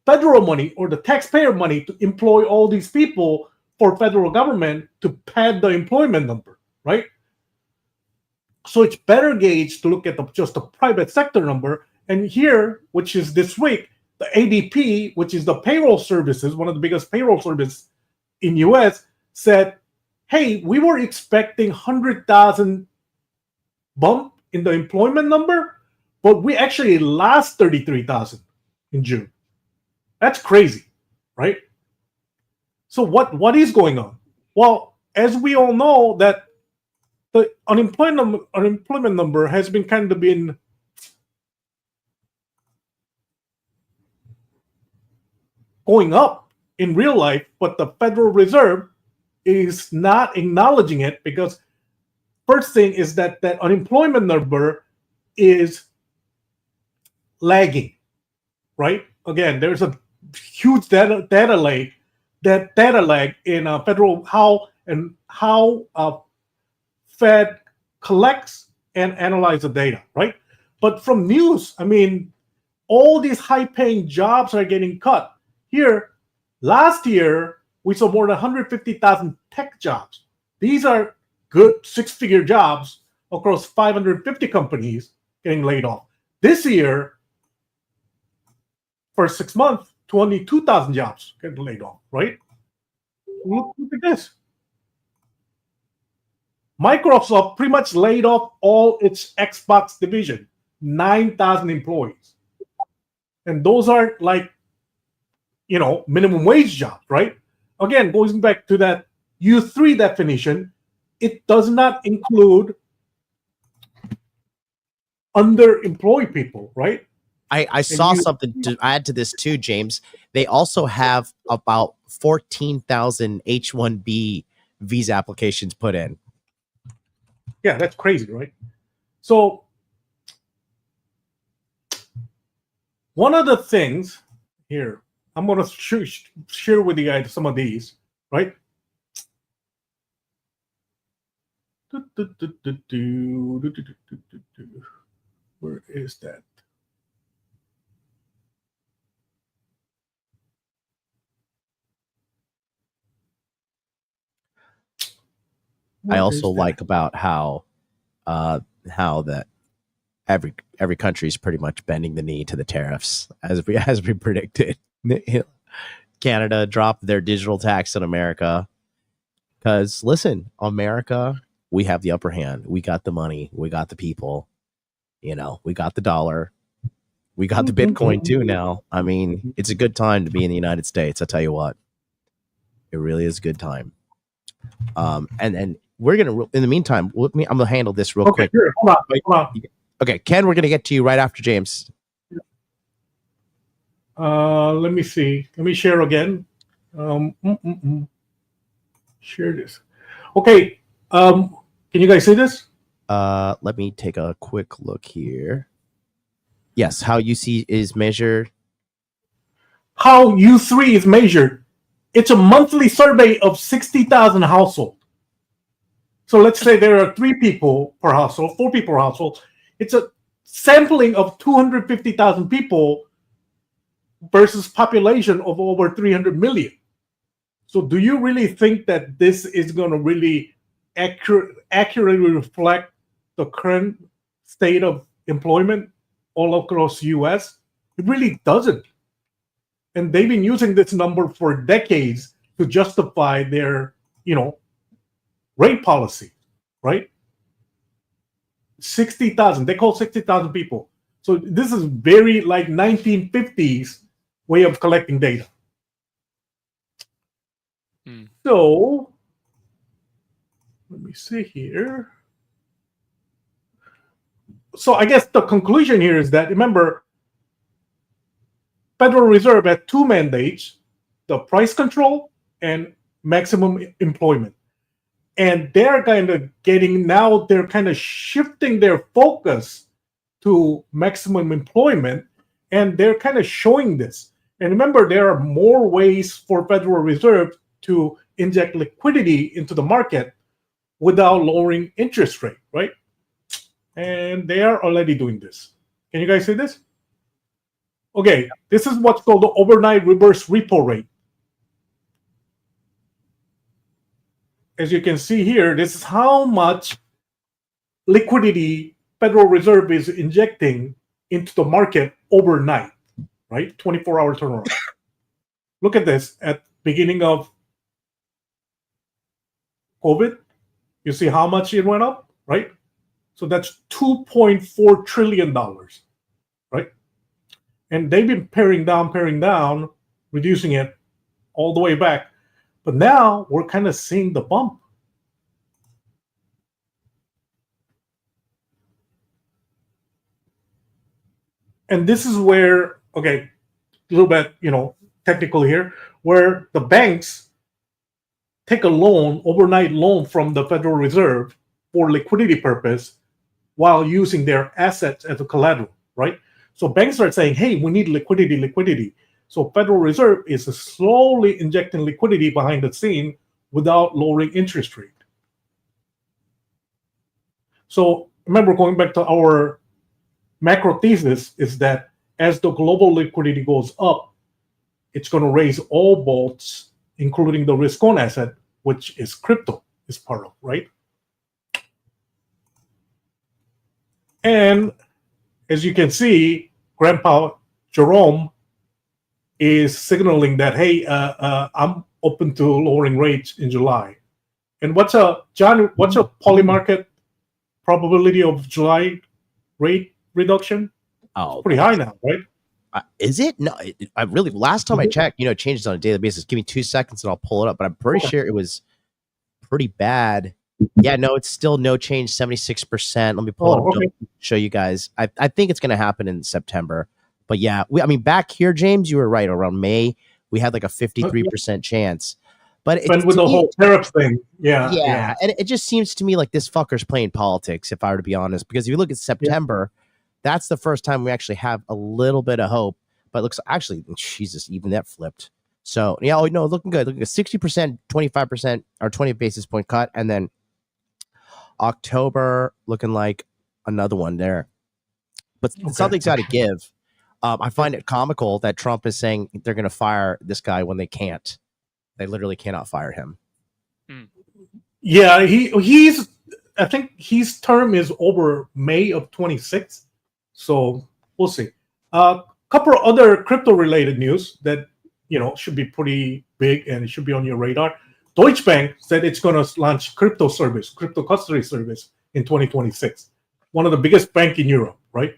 Speaker 6: federal money or the taxpayer money, to employ all these people for federal government to pad the employment number, right? So it's better gauge to look at just the private sector number. And here, which is this week, the ADP, which is the payroll services, one of the biggest payroll services in US, said, hey, we were expecting 100,000 bump in the employment number, but we actually lost 33,000 in June. That's crazy, right? So what is going on? Well, as we all know, that the unemployment number has been kind of been going up in real life, but the Federal Reserve is not acknowledging it because first thing is that unemployment number is lagging, right? Again, there's a huge data lag in federal how Fed collects and analyzes the data, right? But from news, all these high-paying jobs are getting cut. Here, last year, we saw more than 150,000 tech jobs. These are good six-figure jobs across 550 companies getting laid off. This year, for 6 months, 22,000 jobs getting laid off, right? Look at this. Microsoft pretty much laid off all its Xbox division, 9,000 employees. And those aren't like, minimum wage jobs, right? Again, going back to that U3 definition, it does not include underemployed people, right?
Speaker 1: I saw something to add to this too, James. They also have about 14,000 H-1B visa applications put in.
Speaker 6: Yeah, that's crazy, right? So one of the things here, I'm going to share with you guys some of these, right? Where is that?
Speaker 1: I also like about how that every country is pretty much bending the knee to the tariffs as we predicted. Canada dropped their digital tax on America because listen, America, we have the upper hand. We got the money. We got the people. We got the dollar. We got the Bitcoin too now. I mean, it's a good time to be in the United States. I tell you what, it really is a good time. And we're gonna, in the meantime, I'm gonna handle this real quick.
Speaker 6: Sure. Hold on.
Speaker 1: Okay, Ken, we're gonna get to you right after James.
Speaker 6: Let me see. Let me share again. Share this. Okay. Can you guys see this?
Speaker 1: Let me take a quick look here. Yes, how UC is measured.
Speaker 6: How U3 is measured. It's a monthly survey of 60,000 households. So let's say there are 3 people per household, 4 people per household. It's a sampling of 250,000 people versus population of over 300 million. So do you really think that this is going to really accurately reflect the current state of employment all across the US? It really doesn't. And they've been using this number for decades to justify their, rate policy, right? 60,000. They call 60,000 people. So this is very like 1950s way of collecting data. So let me see here. So I guess the conclusion here is that, remember, Federal Reserve had 2 mandates, the price control and maximum employment. And they're kind of shifting their focus to maximum employment, and they're kind of showing this. And remember, there are more ways for Federal Reserve to inject liquidity into the market without lowering interest rate, right? And they are already doing this. Can you guys see this? Okay, this is what's called the overnight reverse repo rate. As you can see here, this is how much liquidity Federal Reserve is injecting into the market overnight, right? 24-hour turnaround. Look at this. At beginning of COVID, you see how much it went up, right? So that's $2.4 trillion, right? And they've been paring down, reducing it all the way back. But now we're kind of seeing the bump. And this is where, okay, a little bit, technical here, where the banks take a loan, overnight loan from the Federal Reserve for liquidity purpose while using their assets as a collateral, right? So banks are saying, hey, we need liquidity. So Federal Reserve is slowly injecting liquidity behind the scene without lowering interest rate. So remember, going back to our macro thesis is that as the global liquidity goes up, it's going to raise all boats, including the risk-on asset, which is crypto is part of, right? And as you can see, Grandpa Jerome is signaling that, hey, I'm open to lowering rates in July. And what's a poly market probability of July rate reduction?
Speaker 1: Oh,
Speaker 6: pretty high now, right?
Speaker 1: Is it? No, I really, last time I checked, it changes on a daily basis. Give me 2 seconds and I'll pull it up, but I'm pretty sure it was pretty bad. Yeah, no, it's still no change, 76%. Let me pull it up,
Speaker 6: okay.
Speaker 1: show you guys. I think it's going to happen in September. But yeah, back here, James, you were right. Around May, we had like a 53% chance. But
Speaker 6: with the whole tariff thing,
Speaker 1: yeah. And it just seems to me like this fucker's playing politics, if I were to be honest. Because if you look at September, that's the first time we actually have a little bit of hope. But it looks actually, Jesus, even that flipped. So yeah, looking good. Looking at 60%, 25% or 20 basis point cut, and then October looking like another one there. But something's got to give. I find it comical that Trump is saying they're going to fire this guy when they can't. They literally cannot fire him.
Speaker 6: Yeah, he's. I think his term is over May of 26. So we'll see. Couple of other crypto-related news that should be pretty big and it should be on your radar. Deutsche Bank said it's going to launch crypto custody service in 2026. One of the biggest bank in Europe, right?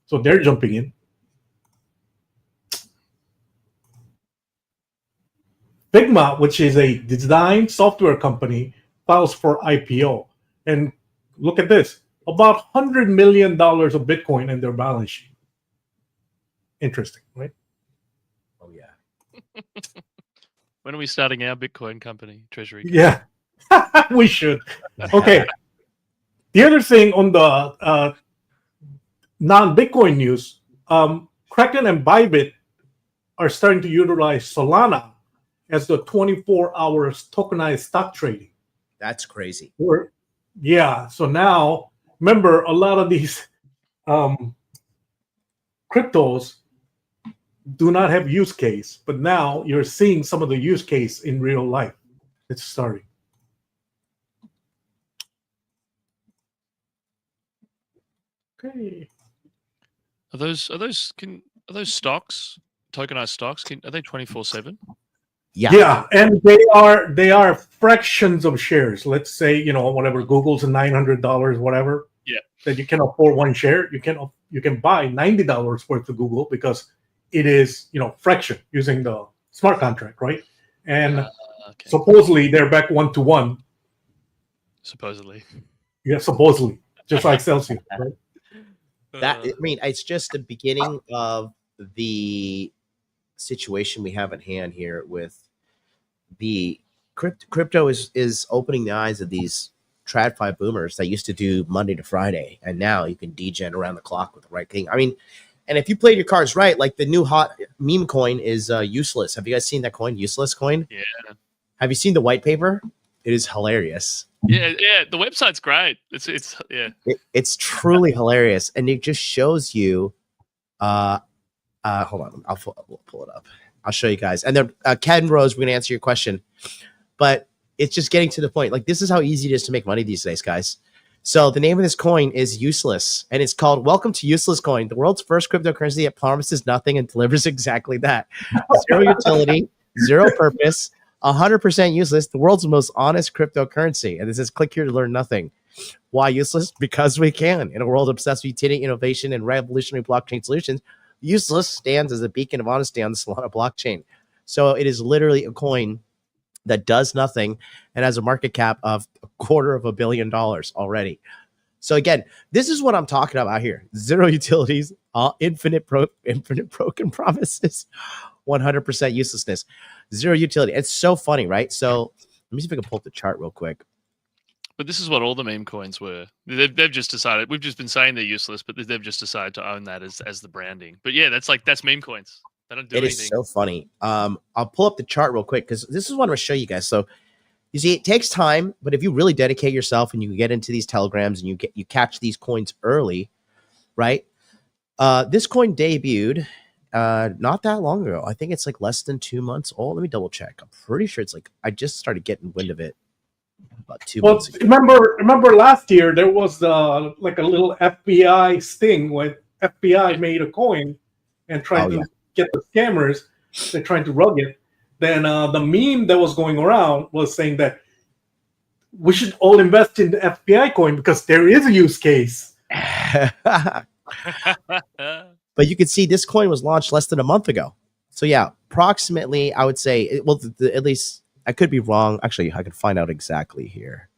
Speaker 6: So they're jumping in. Figma, which is a design software company, files for IPO. And look at this, about $100 million of Bitcoin in their balance sheet. Interesting, right?
Speaker 1: Oh, yeah.
Speaker 4: When are we starting our Bitcoin company, Treasury?
Speaker 6: Yeah, we should. Okay. The other thing on the non-Bitcoin news, Kraken and Bybit are starting to utilize Solana as the 24-hour tokenized stock trading.
Speaker 1: That's crazy.
Speaker 6: Yeah. So now, remember, a lot of these cryptos do not have use case, but now you're seeing some of the use case in real life. It's starting. Okay.
Speaker 4: Are those stocks, tokenized stocks? Are they 24/7?
Speaker 6: Yeah, and they are fractions of shares. Let's say whatever Google's $900, whatever.
Speaker 4: Yeah.
Speaker 6: That you can afford one share. You can buy $90 worth of Google because it is fraction using the smart contract, right? And supposedly they're back 1-to-1.
Speaker 4: Supposedly.
Speaker 6: Yeah, supposedly, just like Celsius. Right?
Speaker 1: It's just the beginning of the situation we have at hand here with the crypto is opening the eyes of these TradFi boomers that used to do Monday to Friday, and now you can degen around the clock with the right thing. And if you played your cards right, like the new hot meme coin is Useless. Have you guys seen that coin, Useless coin?
Speaker 4: Yeah.
Speaker 1: Have you seen the white paper? It is hilarious.
Speaker 4: Yeah. The website's great. It's
Speaker 1: truly hilarious, and it just shows you. Hold on, we'll pull it up. I'll show you guys. And then Ken Rose, we're gonna answer your question, but it's just getting to the point. Like, this is how easy it is to make money these days, guys. So the name of this coin is Useless, and it's called Welcome to Useless Coin, the world's first cryptocurrency that promises nothing and delivers exactly that. Zero utility, zero purpose, 100% useless, the world's most honest cryptocurrency. And this says, click here to learn nothing. Why useless? Because we can. In a world obsessed with utility, innovation, and revolutionary blockchain solutions, Useless stands as a beacon of honesty on the Solana blockchain. So it is literally a coin that does nothing and has a market cap of $250 million already. So again, this is what I'm talking about here. Zero utilities, infinite broken promises, 100% uselessness, zero utility. It's so funny, right? So let me see if I can pull up the chart real quick.
Speaker 4: But this is what all the meme coins were. They've just decided. We've just been saying they're useless, but they've just decided to own that as the branding. But yeah, that's meme coins. They don't do anything. It is
Speaker 1: so funny. I'll pull up the chart real quick because this is what I'm going to show you guys. So you see, it takes time, but if you really dedicate yourself and you get into these telegrams and you catch these coins early, right? This coin debuted not that long ago. I think it's like less than 2 months old. Let me double check. I'm pretty sure it's like I just started getting wind of it about 2 months ago.
Speaker 6: Remember last year there was like a little FBI sting when FBI made a coin and tried to get the scammers. They're trying to rug it. Then the meme that was going around was saying that we should all invest in the FBI coin because there is a use case.
Speaker 1: But you can see this coin was launched less than a month ago. So yeah, approximately, I would say, well, at least I could be wrong. Actually, I could find out exactly here.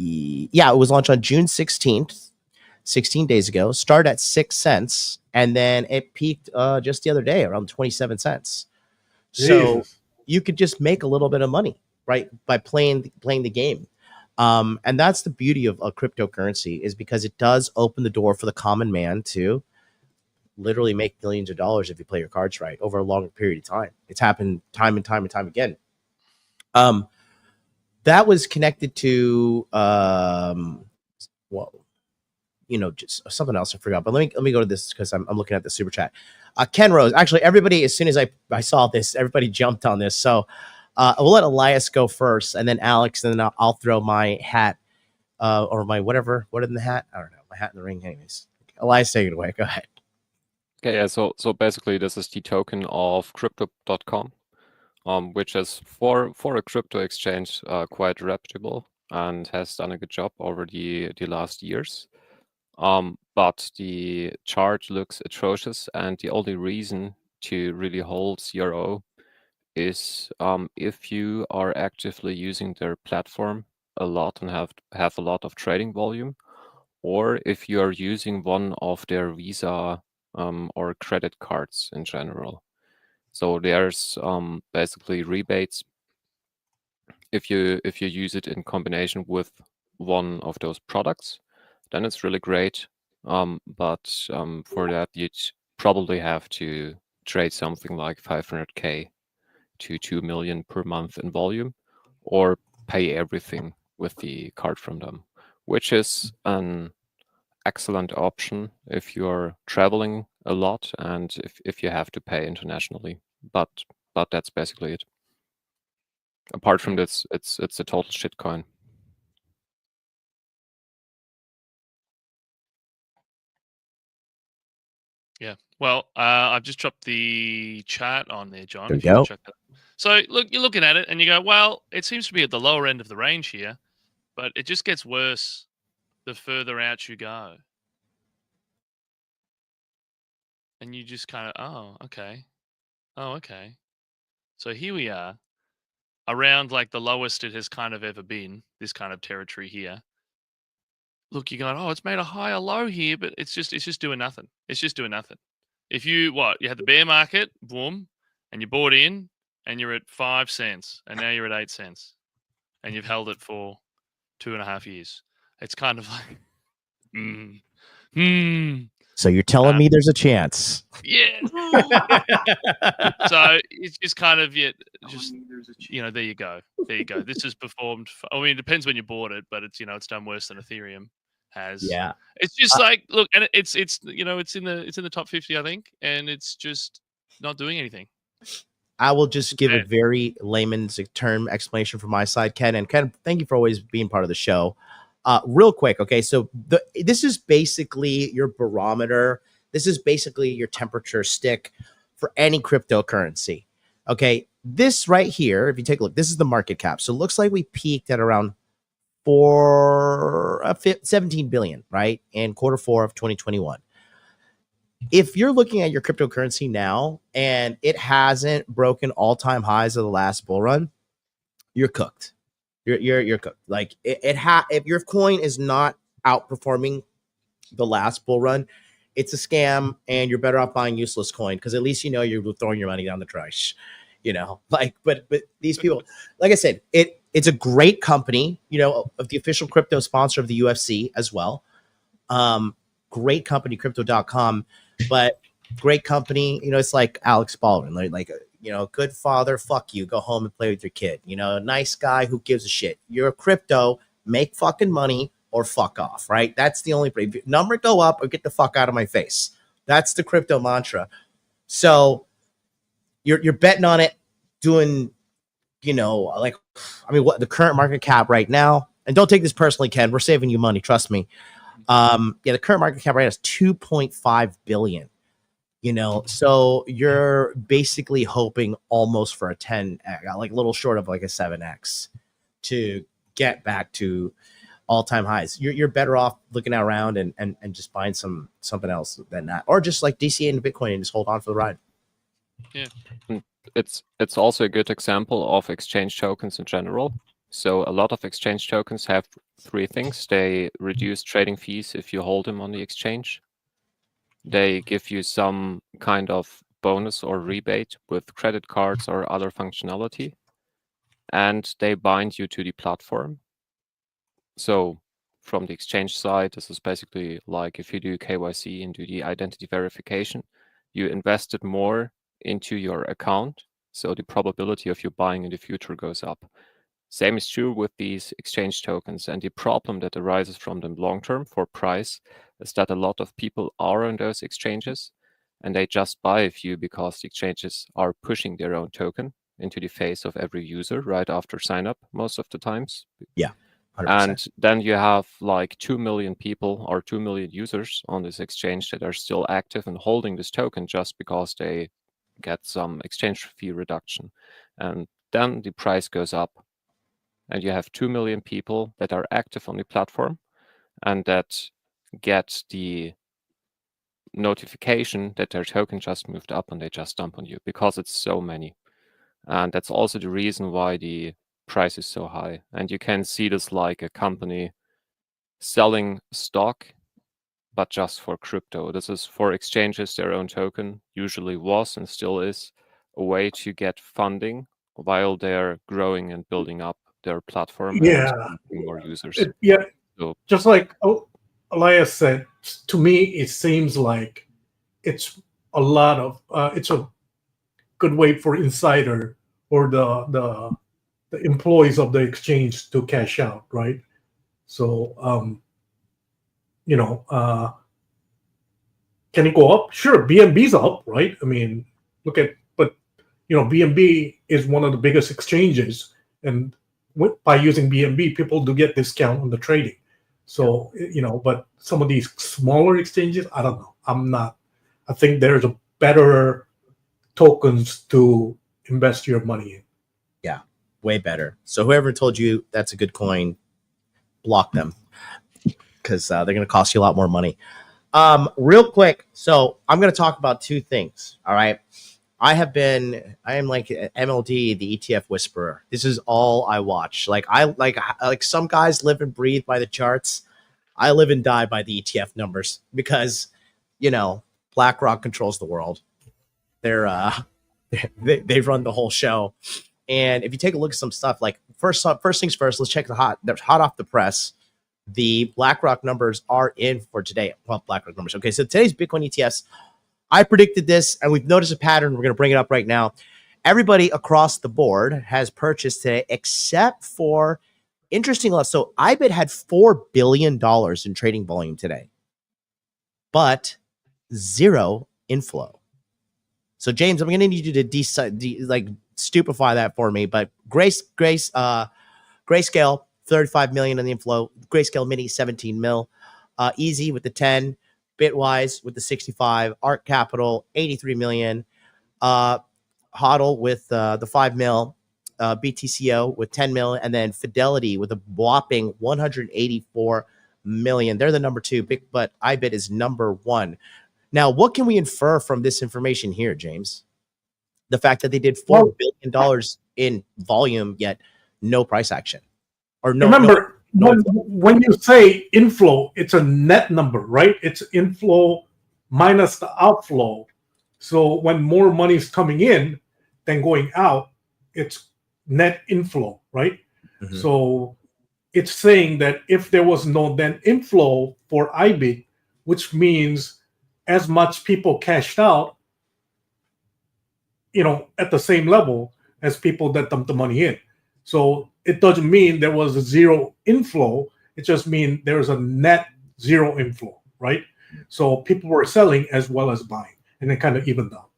Speaker 1: Yeah, it was launched on June 16th, 16 days ago. Started at 6 cents, and then it peaked just the other day around 27 cents. So
Speaker 6: Jesus.
Speaker 1: you could just make a little bit of money, right, by playing the game. And that's the beauty of a cryptocurrency, is because it does open the door for the common man to literally make millions of dollars if you play your cards right over a longer period of time. It's happened time and time and time again. That was connected to well, just something else I forgot. But let me go to this because I'm looking at the super chat. Ken Rose, actually, everybody, as soon as I saw this, everybody jumped on this. So we'll let Elias go first, and then Alex, and then I'll throw my hat or my whatever. What in the hat? I don't know. My hat in the ring, anyways. Elias, take it away. Go ahead.
Speaker 5: Okay, yeah. So basically, this is the token of crypto.com. Which is for a crypto exchange quite reputable and has done a good job over the last years. But the chart looks atrocious, and the only reason to really hold CRO is if you are actively using their platform a lot and have a lot of trading volume, or if you are using one of their Visa or credit cards in general. So there's basically rebates if you use it in combination with one of those products, then it's really great. But for that, you'd probably have to trade something like 500K to 2 million per month in volume, or pay everything with the card from them, which is an excellent option if you're traveling a lot and if you have to pay internationally. But that's basically it. Apart from this, it's a total shitcoin.
Speaker 4: Yeah. Well, I've just dropped the chart on there, John.
Speaker 1: There
Speaker 4: If
Speaker 1: you
Speaker 4: you
Speaker 1: go.
Speaker 4: can check that. So look, you're looking at it and you go, well, it seems to be at the lower end of the range here, but it just gets worse the further out you go. And you just kind of, oh, okay. Oh, okay. So here we are, around like the lowest it has kind of ever been, this kind of territory here. Look, you're going, oh, it's made a higher low here, but it's just doing nothing. It's just doing nothing. If you had the bear market, boom, and you bought in and you're at 5 cents and now you're at 8 cents and you've held it for 2.5 years. It's kind of like,
Speaker 1: So you're telling me there's a chance?
Speaker 4: yeah. So it's just kind of there you go. There you go. This has performed. I mean, it depends when you bought it, but it's it's done worse than Ethereum has.
Speaker 1: Yeah.
Speaker 4: It's just like, look, and it's it's in the top 50, I think, and it's just not doing anything.
Speaker 1: I will just give a very layman's term explanation from my side, Ken. And Ken, thank you for always being part of the show. Real quick, okay? So this is basically your barometer. This is basically your temperature stick for any cryptocurrency. Okay, this right here, if you take a look, this is the market cap. So it looks like we peaked at around 17 billion, right? In Q4 of 2021. If you're looking at your cryptocurrency now and it hasn't broken all-time highs of the last bull run, you're cooked. You're cooked. Like if your coin is not outperforming the last bull run, it's a scam, and you're better off buying useless coin, because at least you're throwing your money down the trash. But these people, like I said, it's a great company, of the official crypto sponsor of the UFC as well. Great company, crypto.com, but great company, it's like Alex Baldwin, like good father, fuck you, go home and play with your kid, nice guy who gives a shit. You're a crypto, make fucking money or fuck off, right? That's the only number, go up or get the fuck out of my face. That's the crypto mantra. So you're betting on it, doing, what the current market cap right now, and don't take this personally, Ken, we're saving you money, trust me. The current market cap right now is 2.5 billion. So you're basically hoping almost for a 10x, like a little short of like a 7x, to get back to all-time highs. You're better off looking around and just buying something else than that, or just like DCA into Bitcoin and just hold on for the ride.
Speaker 4: Yeah.
Speaker 5: It's also a good example of exchange tokens in general. So a lot of exchange tokens have three things. They reduce trading fees if you hold them on the exchange. They give you some kind of bonus or rebate with credit cards or other functionality. And they bind you to the platform. So from the exchange side, this is basically like if you do KYC and do the identity verification, you invested more into your account. So the probability of you buying in the future goes up. Same is true with these exchange tokens. And the problem that arises from them long term for price is that a lot of people are on those exchanges and they just buy a few because the exchanges are pushing their own token into the face of every user right after sign up most of the times.
Speaker 1: Yeah. 100%.
Speaker 5: And then you have like 2 million people or 2 million users on this exchange that are still active and holding this token just because they get some exchange fee reduction. And then the price goes up. And you have 2 million people that are active on the platform and that get the notification that their token just moved up and they just dump on you because it's so many. And that's also the reason why the price is so high. And you can see this like a company selling stock, but just for crypto. This is for exchanges, their own token usually was and still is a way to get funding while they're growing and building up their platform
Speaker 6: Yeah.
Speaker 5: and getting more users. So,
Speaker 6: Just like Elias said, to me, it seems like it's a lot of it's a good way for insider or the employees of the exchange to cash out, right? So can it go up? Sure, BNB's up, right? I mean, but BNB is one of the biggest exchanges, and by using BNB, people do get discount on the trading. So but some of these smaller exchanges, I don't know. I think there's a better tokens to invest your money in.
Speaker 1: Yeah, way better. So whoever told you that's a good coin, block them because they're going to cost you a lot more money. Real quick, so I'm going to talk about two things. All right. I am like MLD, the ETF whisperer. This is all I watch. Like some guys live and breathe by the charts. I live and die by the ETF numbers because, BlackRock controls the world. They run the whole show. And if you take a look at some stuff, like first things first, let's check the hot off the press. The BlackRock numbers are in for today. Well, BlackRock numbers. Okay, so today's Bitcoin ETFs. I predicted this, and we've noticed a pattern. We're going to bring it up right now. Everybody across the board has purchased today, except for, interesting enough, so IBIT had $4 billion in trading volume today, but zero inflow. So, James, I'm going to need you to stupefy that for me. But Grayscale, 35 million in the inflow. Grayscale Mini, 17 mil. Easy with the 10. Bitwise with the 65, Arc Capital 83 million, HODL with the 5 mil, BTCO with 10 mil, and then Fidelity with a whopping 184 million. They're the number two, but IBIT is number one. Now, what can we infer from this information here, James? The fact that they did $4 billion in volume, yet no price action, or no.
Speaker 6: Remember. When you say inflow, it's a net number, right? It's inflow minus the outflow. So when more money is coming in than going out, it's net inflow, right? Mm-hmm. So it's saying that if there was no net inflow for IBIT, which means as much people cashed out, at the same level as people that dumped the money in. So it doesn't mean there was a zero inflow. It just means there's a net zero inflow, right? So people were selling as well as buying, and it kind of evened out.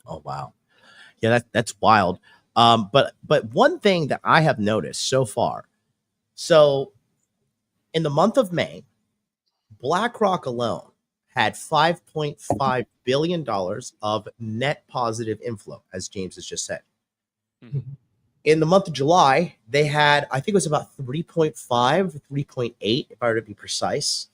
Speaker 1: Oh, wow. Yeah, that's wild. But one thing that I have noticed so far, so in the month of May, BlackRock alone had $5.5 billion of net positive inflow, as James has just said. Mm-hmm. in the month of July, they had, I think it was about 3.5, 3.8, if I were to be precise,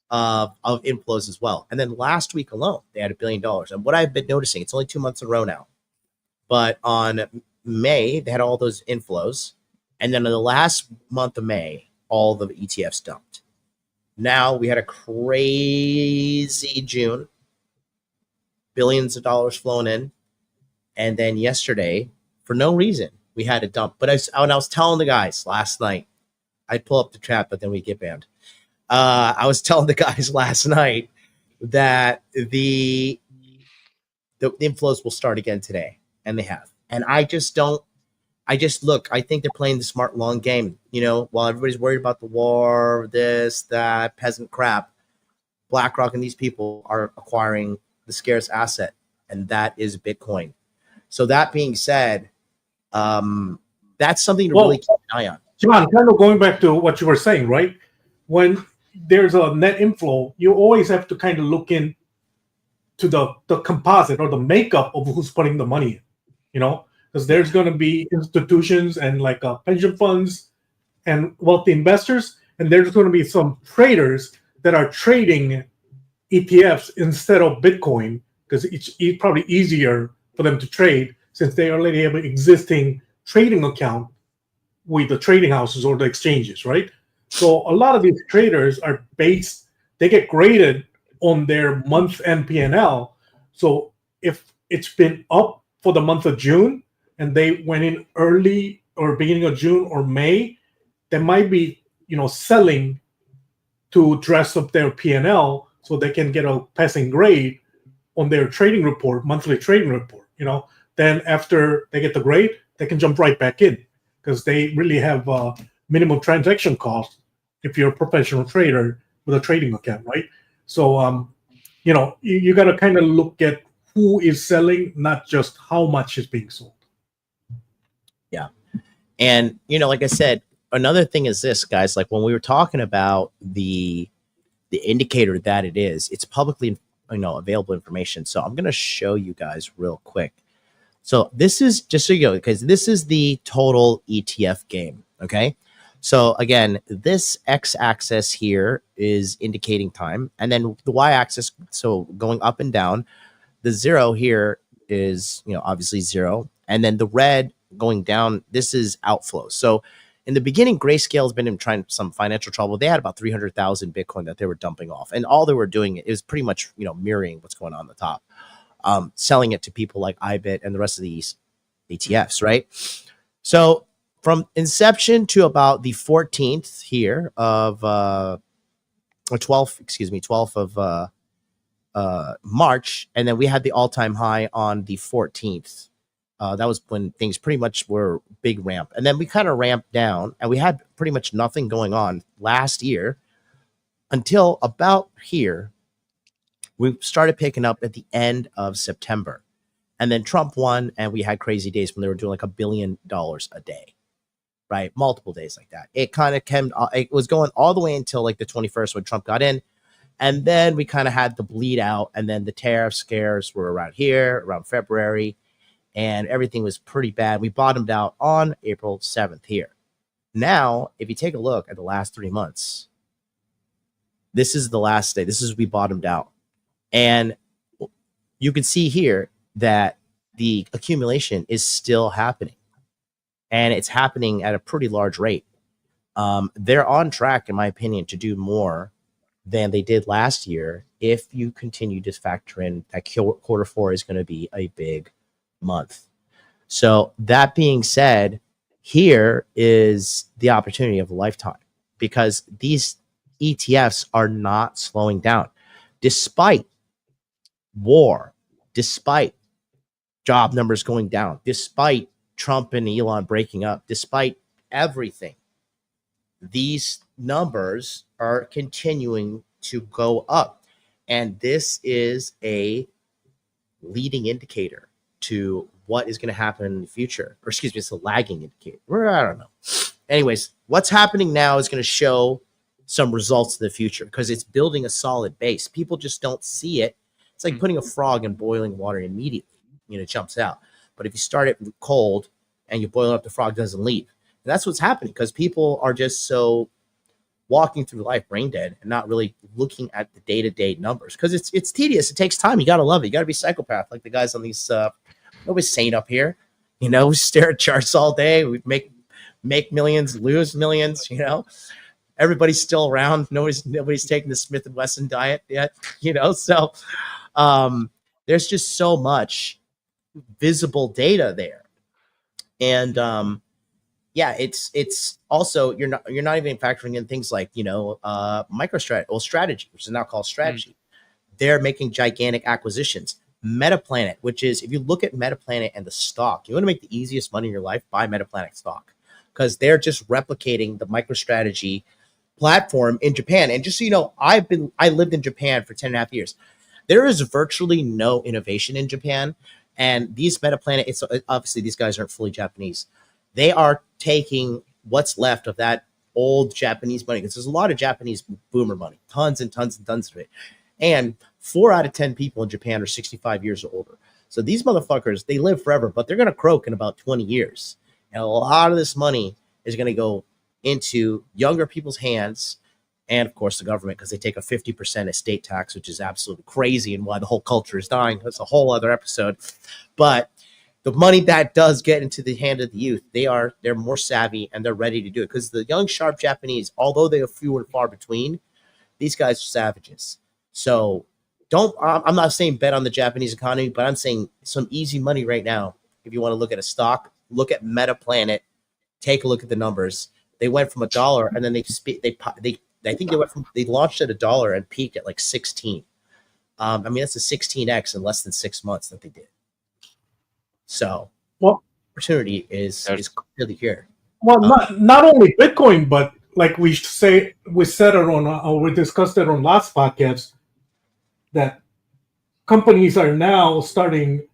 Speaker 1: of inflows as well. And then last week alone, they had $1 billion. And what I've been noticing, it's only 2 months in a row now, but on May, they had all those inflows. And then in the last month of May, all the ETFs dumped. Now we had a crazy June, billions of dollars flowing in. And then yesterday, for no reason, we had a dump. But when I was telling the guys last night, I'd pull up the chat, but then we get banned. I was telling the guys last night that the inflows will start again today, and they have. And I think they're playing the smart long game. You know, while everybody's worried about the war, this, that, peasant crap, BlackRock and these people are acquiring the scarce asset, and that is Bitcoin. So that being said, that's something to really keep an eye on.
Speaker 6: John, kind of going back to what you were saying, right? When there's a net inflow, you always have to kind of look in to the composite or the makeup of who's putting the money in, you know, because there's going to be institutions and like pension funds and wealthy investors, and there's going to be some traders that are trading ETFs instead of Bitcoin because it's probably easier for them to trade since they already have an existing trading account with the trading houses or the exchanges, right? So a lot of these traders are they get graded on their month-end P&L. So if it's been up for the month of June and they went in early or beginning of June or May, they might be, you know, selling to dress up their P&L so they can get a passing grade on their trading report, monthly trading report, you know. Then after they get the grade, they can jump right back in because they really have minimum transaction costs if you're a professional trader with a trading account, right? So, you know, you got to kind of look at who is selling, not just how much is being sold.
Speaker 1: Yeah. And, you know, like I said, another thing is this, guys, like when we were talking about the indicator that it's publicly, you know, available information. So I'm going to show you guys real quick. So this is just so you know, because this is the total ETF game. Okay. So again, this x-axis here is indicating time, and then the y-axis, so going up and down, the 0 here is, you know, obviously 0, and then the red going down, this is outflow. So in the beginning, Grayscale has been in some financial trouble. They had about 300,000 Bitcoin that they were dumping off, and all they were doing it was pretty much, you know, mirroring what's going on the top, selling it to people like IBIT and the rest of these ETFs, right? So from inception to about the 14th here of or 12th of March, and then we had the all-time high on the 14th. That was when things pretty much were big ramp, and then we kind of ramped down, and we had pretty much nothing going on last year until about here. We started picking up at the end of September, and then Trump won, and we had crazy days when they were doing like $1 billion a day. Right, multiple days like that. It kind of came. It was going all the way until like the 21st when Trump got in, and then we kind of had the bleed out, and then the tariff scares were around here, around February, and everything was pretty bad. We bottomed out on April 7th here. Now, if you take a look at the last 3 months, this is the last day. This is we bottomed out, and you can see here that the accumulation is still happening. And it's happening at a pretty large rate. They're on track, in my opinion, to do more than they did last year if you continue to factor in that quarter 4 is going to be a big month. So that being said, here is the opportunity of a lifetime because these ETFs are not slowing down. Despite war, despite job numbers going down, despite Trump and Elon breaking up, despite everything, these numbers are continuing to go up. And this is a leading indicator to what is going to happen in the future. Or excuse me, it's a lagging indicator. I don't know. Anyways, what's happening now is going to show some results in the future because it's building a solid base. People just don't see it. It's like putting a frog in boiling water immediately. You know, it jumps out. But if you start it cold, and you boil it up, the frog doesn't leave. And that's what's happening because people are just so walking through life brain dead and not really looking at the day-to-day numbers because it's tedious. It takes time. You got to love it. You got to be psychopath like the guys on these nobody's sane up here, you know, stare at charts all day. We make millions, lose millions, you know. Everybody's still around. Nobody's taking the Smith & Wesson diet yet, you know. So there's just so much visible data there. And yeah, it's also you're not even factoring in things like, you know, strategy, which is now called strategy. They're making gigantic acquisitions. Metaplanet, which is, if you look at Metaplanet and the stock, you want to make the easiest money in your life, buy Metaplanet stock because they're just replicating the MicroStrategy platform in Japan. And just so you know, I lived in Japan for 10.5 years. There is virtually no innovation in Japan. And these Metaplanet, it's obviously these guys aren't fully Japanese. They are taking what's left of that old Japanese money because there's a lot of Japanese boomer money, tons and tons and tons of it. And 4 out of 10 people in Japan are 65 years or older. So these motherfuckers, they live forever, but they're going to croak in about 20 years. And a lot of this money is going to go into younger people's hands and, of course, the government because they take a 50% estate tax, which is absolutely crazy and why the whole culture is dying. That's a whole other episode. But the money that does get into the hand of the youth, they're more savvy and they're ready to do it because the young, sharp Japanese, although they are few and far between, these guys are savages. So I'm not saying bet on the Japanese economy, but I'm saying some easy money right now. If you want to look at a stock, look at Metaplanet, take a look at the numbers. They went from $1 and then they launched at $1 and peaked at like 16. I mean, that's a 16x in less than 6 months that they did. So, well, opportunity is clearly here.
Speaker 6: Well, not only Bitcoin, but like we said it on, we discussed it on last podcast, that companies are now starting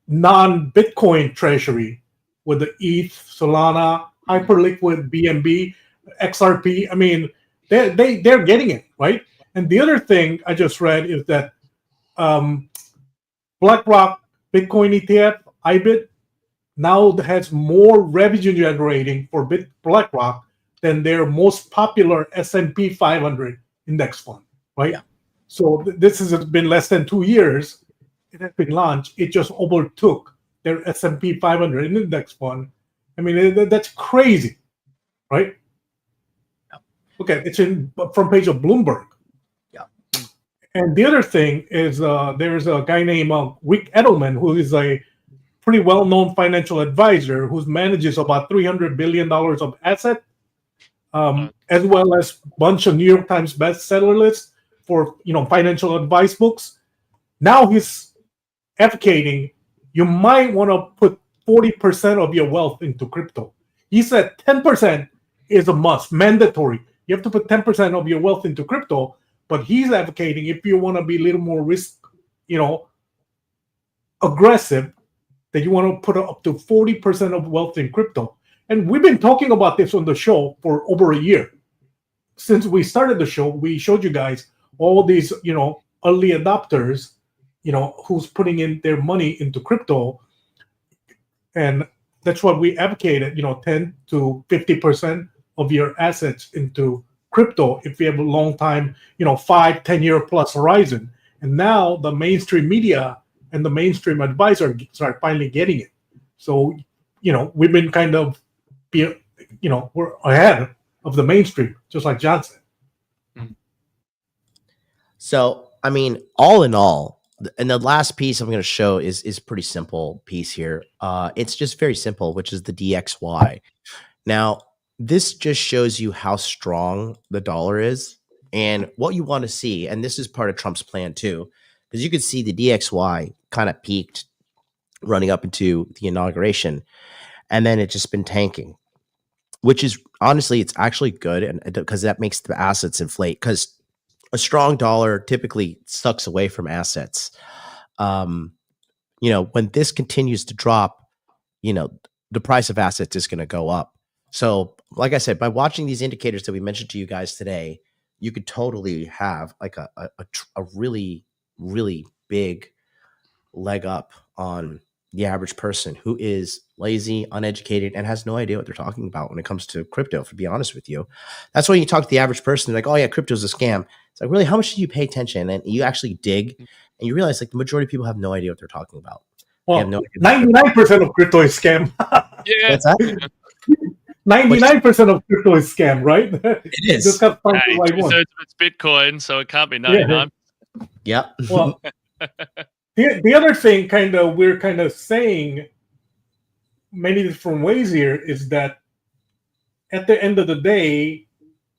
Speaker 6: non-Bitcoin treasury with the ETH, Solana, Hyperliquid, BNB, XRP. I mean, they're getting it, right? And the other thing I just read is that BlackRock Bitcoin ETF, IBIT, now has more revenue generating for BlackRock than their most popular S&P 500 index fund, right? Yeah. So this has been less than 2 years. It has been launched. It just overtook their S&P 500 index fund. I mean, that's crazy, right? Yeah. Look at it's in front page of Bloomberg.
Speaker 1: Yeah.
Speaker 6: And the other thing is there's a guy named Rick Edelman, who is a pretty well-known financial advisor who manages about $300 billion of asset, as well as a bunch of New York Times bestseller lists for financial advice books. Now he's advocating you might want to put 40% of your wealth into crypto. He said 10% is a must, mandatory. You have to put 10% of your wealth into crypto, but he's advocating if you want to be a little more risk, aggressive, that you want to put up to 40% of wealth in crypto. And we've been talking about this on the show for over a year. Since we started the show, we showed you guys all these, early adopters, who's putting in their money into crypto. And that's what we advocated, 10 to 50% of your assets into crypto if you have a long time, 5-10 year plus horizon. And now the mainstream media and the mainstream advisor start finally getting it. So, we've been kind of, we're ahead of the mainstream, just like John said.
Speaker 1: So, I mean, all in all, and the last piece I'm going to show is pretty simple piece here. It's just very simple, which is the DXY. Now, this just shows you how strong the dollar is and what you want to see. And this is part of Trump's plan too, because you can see the DXY kind of peaked running up into the inauguration, and then it's just been tanking, which is honestly, it's actually good, and because that makes the assets inflate, because a strong dollar typically sucks away from assets. When this continues to drop, the price of assets is going to go up. So, like I said, by watching these indicators that we mentioned to you guys today, you could totally have like a really, really big leg up on the average person who is lazy, uneducated, and has no idea what they're talking about when it comes to crypto, to be honest with you. That's why you talk to the average person, they're like, oh yeah, crypto's a scam. It's like, really, how much do you pay attention? And you actually dig and you realize like the majority of people have no idea what they're talking about.
Speaker 6: Well,
Speaker 1: no
Speaker 6: 99% of crypto is scam.
Speaker 4: Yeah.
Speaker 1: What's that?
Speaker 6: 99% of crypto is scam, right?
Speaker 1: It is.
Speaker 6: Just got to find
Speaker 4: Hey,
Speaker 6: the right one.
Speaker 4: it's Bitcoin, so it can't be 99.
Speaker 1: Yep.
Speaker 6: Well, the other thing we're kind of saying many different ways here is that at the end of the day,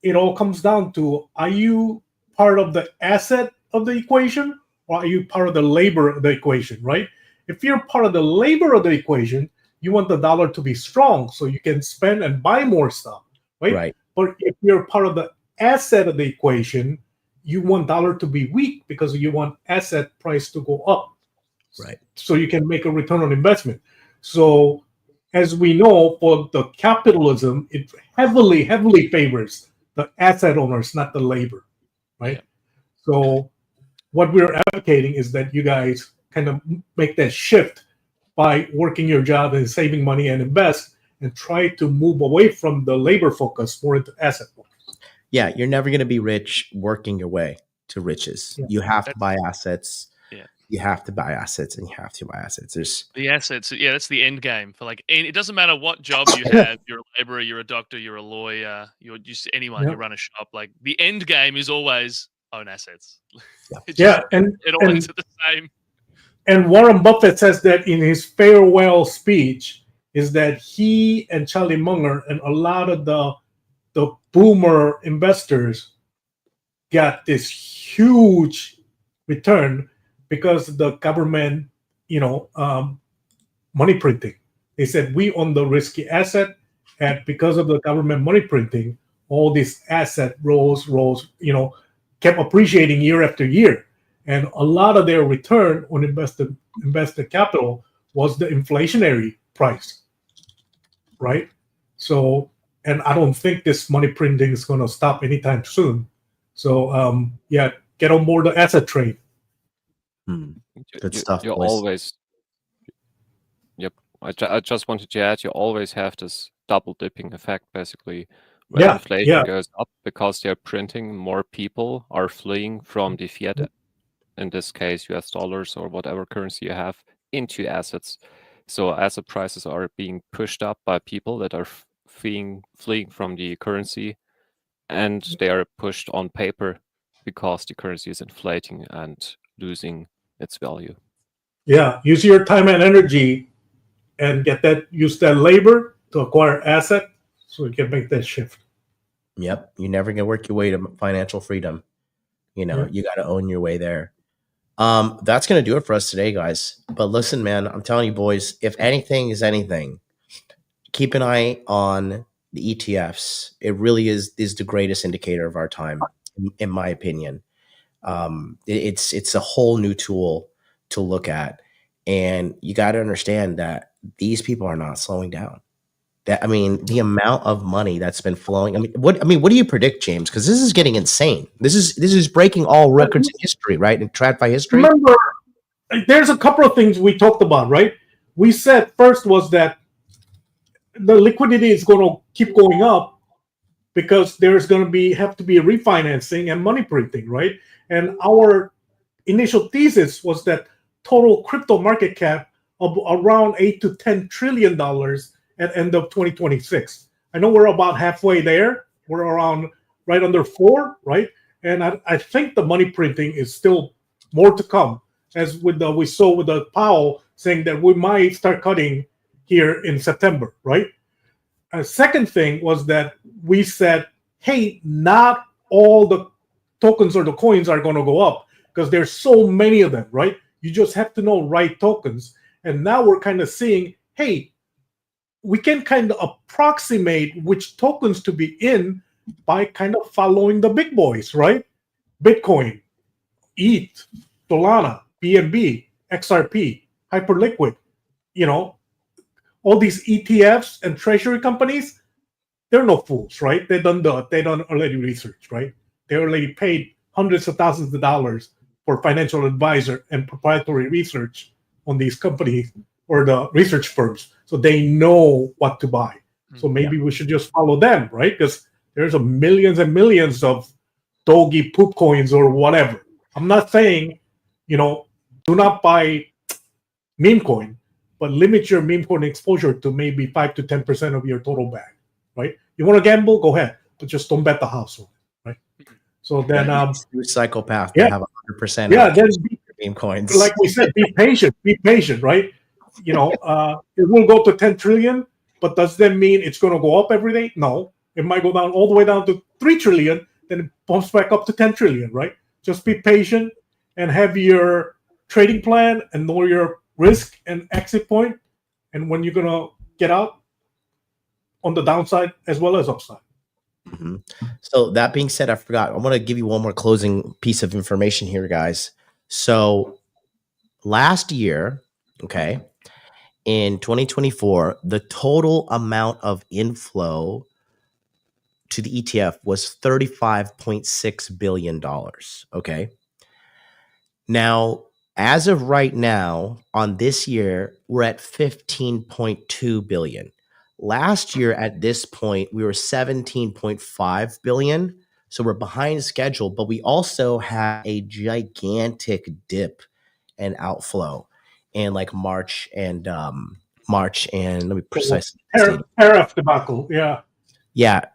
Speaker 6: it all comes down to, are you part of the asset of the equation or are you part of the labor of the equation, right? If you're part of the labor of the equation, you want the dollar to be strong so you can spend and buy more stuff, right?
Speaker 1: Right.
Speaker 6: But if you're part of the asset of the equation, you want dollar to be weak because you want asset price to go up.
Speaker 1: Right.
Speaker 6: So you can make a return on investment. So as we know, for the capitalism, it heavily, heavily favors the asset owners, not the labor, right?
Speaker 4: Yeah.
Speaker 6: So what we're advocating is that you guys kind of make that shift by working your job and saving money and invest and try to move away from the labor focus more into asset focus.
Speaker 1: Yeah, you're never going to be rich working your way to riches.
Speaker 6: Yeah.
Speaker 1: You have to buy assets.
Speaker 4: Yeah.
Speaker 1: You have to buy assets and you have to buy assets. There's
Speaker 4: The assets, yeah, that's the end game for like. It doesn't matter what job you have. You're a laborer, you're a doctor, you're a lawyer, you're just anyone.
Speaker 6: Yeah.
Speaker 4: You run a shop. Like the end game is always own assets.
Speaker 6: Yeah, and
Speaker 4: it all ends at the same.
Speaker 6: And Warren Buffett says that in his farewell speech, is that he and Charlie Munger and a lot of the boomer investors got this huge return because of the government, money printing. They said we own the risky asset, and because of the government money printing, all this asset rose, kept appreciating year after year. And a lot of their return on invested capital was the inflationary price, right? So, and I don't think this money printing is going to stop anytime soon. So, get on board the asset train.
Speaker 1: good stuff.
Speaker 5: You
Speaker 1: boys.
Speaker 5: always, yep. I just wanted to add, you always have this double dipping effect, basically. When inflation goes up because they're printing, more people are fleeing from the fiat, in this case US dollars or whatever currency you have, into assets. So asset prices are being pushed up by people that are fleeing from the currency, and they are pushed on paper because the currency is inflating and losing its value.
Speaker 6: Yeah, use your time and energy and use that labor to acquire asset so you can make that shift.
Speaker 1: Yep. You're never going to work your way to financial freedom. You got to own your way there. That's going to do it for us today, guys. But listen, man, I'm telling you, boys, if anything is anything, keep an eye on the ETFs. It really is the greatest indicator of our time, in my opinion. It's a whole new tool to look at. And you got to understand that these people are not slowing down. The amount of money that's been flowing. What do you predict, James? Because this is getting insane. This is breaking all records in history, right? In TradFi history.
Speaker 6: Remember, there's a couple of things we talked about, right? We said first was that the liquidity is going to keep going up because there's going to have to be a refinancing and money printing, right? And our initial thesis was that total crypto market cap of around $8 to $10 trillion at end of 2026. I know we're about halfway there. We're around right under 4, right? And I think the money printing is still more to come, as we saw with the Powell saying that we might start cutting here in September, right? A second thing was that we said, hey, not all the tokens or the coins are going to go up because there's so many of them, right? You just have to know right tokens. And now we're kind of seeing, hey, we can kind of approximate which tokens to be in by kind of following the big boys, right? Bitcoin, ETH, Solana, BNB, XRP, Hyperliquid, all these ETFs and treasury companies, they're no fools, right? They done already research, right? They already paid hundreds of thousands of dollars for financial advisor and proprietary research on these companies or the research firms, so they know what to buy. So maybe we should just follow them, right? Because there's millions and millions of doggy poop coins or whatever. I'm not saying, do not buy meme coin, but limit your meme coin exposure to maybe 5 to 10% of your total bag, right? You want to gamble, go ahead, but just don't bet the house, right? So then,
Speaker 1: psychopath
Speaker 6: yeah,
Speaker 1: have 100%.
Speaker 6: Yeah, then
Speaker 1: meme coins.
Speaker 6: Like we said, be patient, right? It will go to 10 trillion, but does that mean it's going to go up every day? No, it might go down all the way down to 3 trillion, then it bumps back up to 10 trillion, right? Just be patient and have your trading plan and know your risk and exit point, and when you're going to get out on the downside as well as upside.
Speaker 1: Mm-hmm. So that being said, I forgot. I want to give you one more closing piece of information here, guys. So last year, okay, in 2024, the total amount of inflow to the ETF was $35.6 billion. Okay. Now, as of right now, on this year, we're at 15.2 billion. Last year at this point, we were 17.5 billion. So we're behind schedule, but we also had a gigantic dip and outflow in like March and let me precisely
Speaker 6: tariff debacle. Yeah.
Speaker 1: Yeah.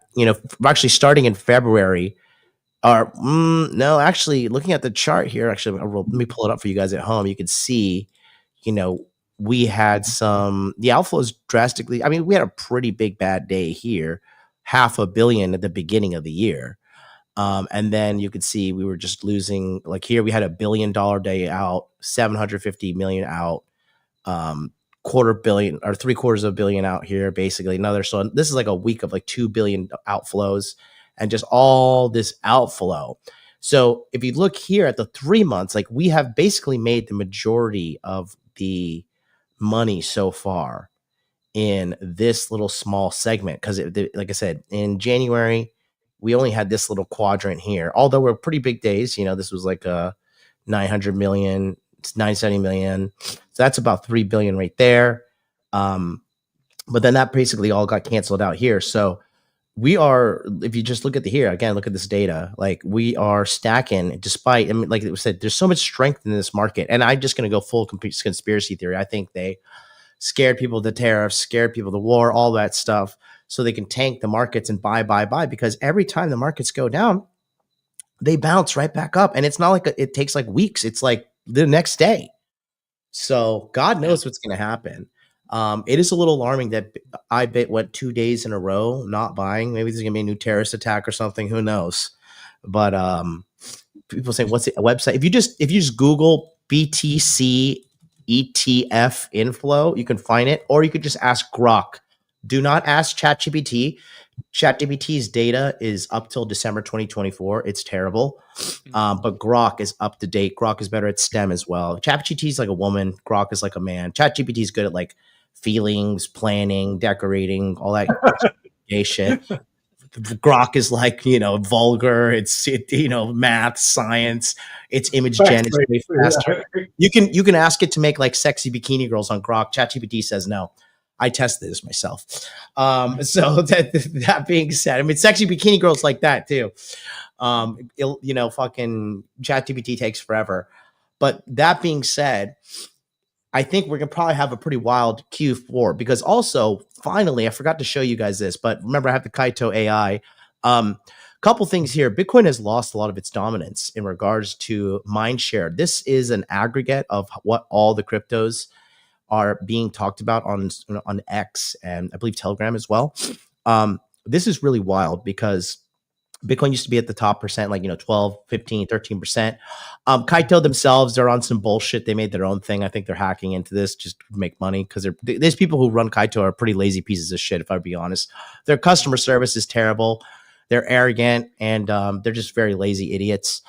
Speaker 1: Actually starting in February, or no, actually looking at the chart here, actually, let me pull it up for you guys at home. You can see, we had the outflows drastically. I mean, we had a pretty big bad day here, $500 million at the beginning of the year. And then you could see we were just losing, like here we had $1 billion day out, 750 million out, $250 million or $750 million out here, basically another. So this is like a week of like 2 billion outflows and just all this outflow. So if you look here at the 3 months, like we have basically made the majority of the money so far in this little small segment. Cause like I said, in January, we only had this little quadrant here, although we're pretty big days. This was like a 900 million, 970 million. So that's about 3 billion right there. But then that basically all got canceled out here. So we are, if you just look at look at this data, like we are stacking despite, like it was said, there's so much strength in this market. And I'm just going to go full conspiracy theory. I think they scared people of the tariffs, scared people of the war, all that stuff, so they can tank the markets and buy, because every time the markets go down, they bounce right back up. And it's not like it takes like weeks. It's like the next day. So God knows what's going to happen. It is a little alarming that IBIT went 2 days in a row not buying. Maybe there's going to be a new terrorist attack or something. Who knows? But people say, what's it, a website? If you just Google BTC ETF inflow, you can find it, or you could just ask Grok. Do not ask ChatGPT. ChatGPT's data is up till December 2024. It's terrible. But Grok is up to date. Grok is better at STEM as well. ChatGPT is like a woman. Grok is like a man. ChatGPT is good at like feelings, planning, decorating, all that gay shit. Grok is like, vulgar. It's math, science. It's image gen. It's way faster. You can ask it to make like sexy bikini girls on Grok. ChatGPT says no. I tested this myself. So that being said, I mean, sexy bikini girls like that too. Fucking ChatGPT takes forever. But that being said, I think we're going to probably have a pretty wild Q4 because also, finally, I forgot to show you guys this, but remember I have the Kaito AI. Couple things here. Bitcoin has lost a lot of its dominance in regards to mind share. This is an aggregate of what all the cryptos are being talked about on X and I believe Telegram as well. This is really wild because Bitcoin used to be at the top percent, like, 12, 15, 13%. Kaito themselves, they're on some bullshit. They made their own thing. I think they're hacking into this just to make money because there's people who run Kaito are pretty lazy pieces of shit, if I be honest. Their customer service is terrible. They're arrogant and they're just very lazy idiots.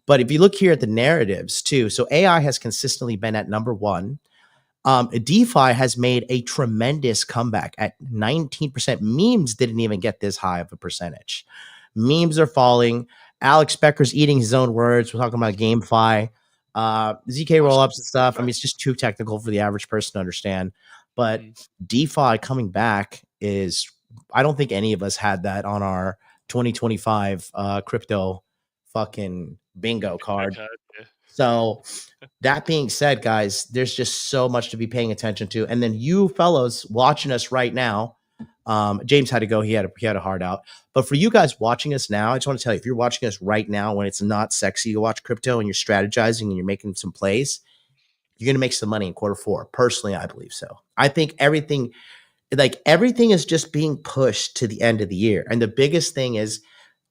Speaker 1: But if you look here at the narratives too, so AI has consistently been at number one. DeFi has made a tremendous comeback at 19%. Memes didn't even get this high of a percentage. Memes are falling. Alex Becker's eating his own words. We're talking about GameFi. ZK roll-ups and stuff. I mean, it's just too technical for the average person to understand. But DeFi coming back is, I don't think any of us had that on our 2025 crypto fucking bingo card.
Speaker 4: Yeah.
Speaker 1: So that being said, guys, there's just so much to be paying attention to. And then you fellows watching us right now, James had to go. He had a hard out. But for you guys watching us now, I just want to tell you, if you're watching us right now when it's not sexy to watch crypto and you're strategizing and you're making some plays, you're going to make some money in Q4. Personally, I believe so. I think everything is just being pushed to the end of the year. And the biggest thing is,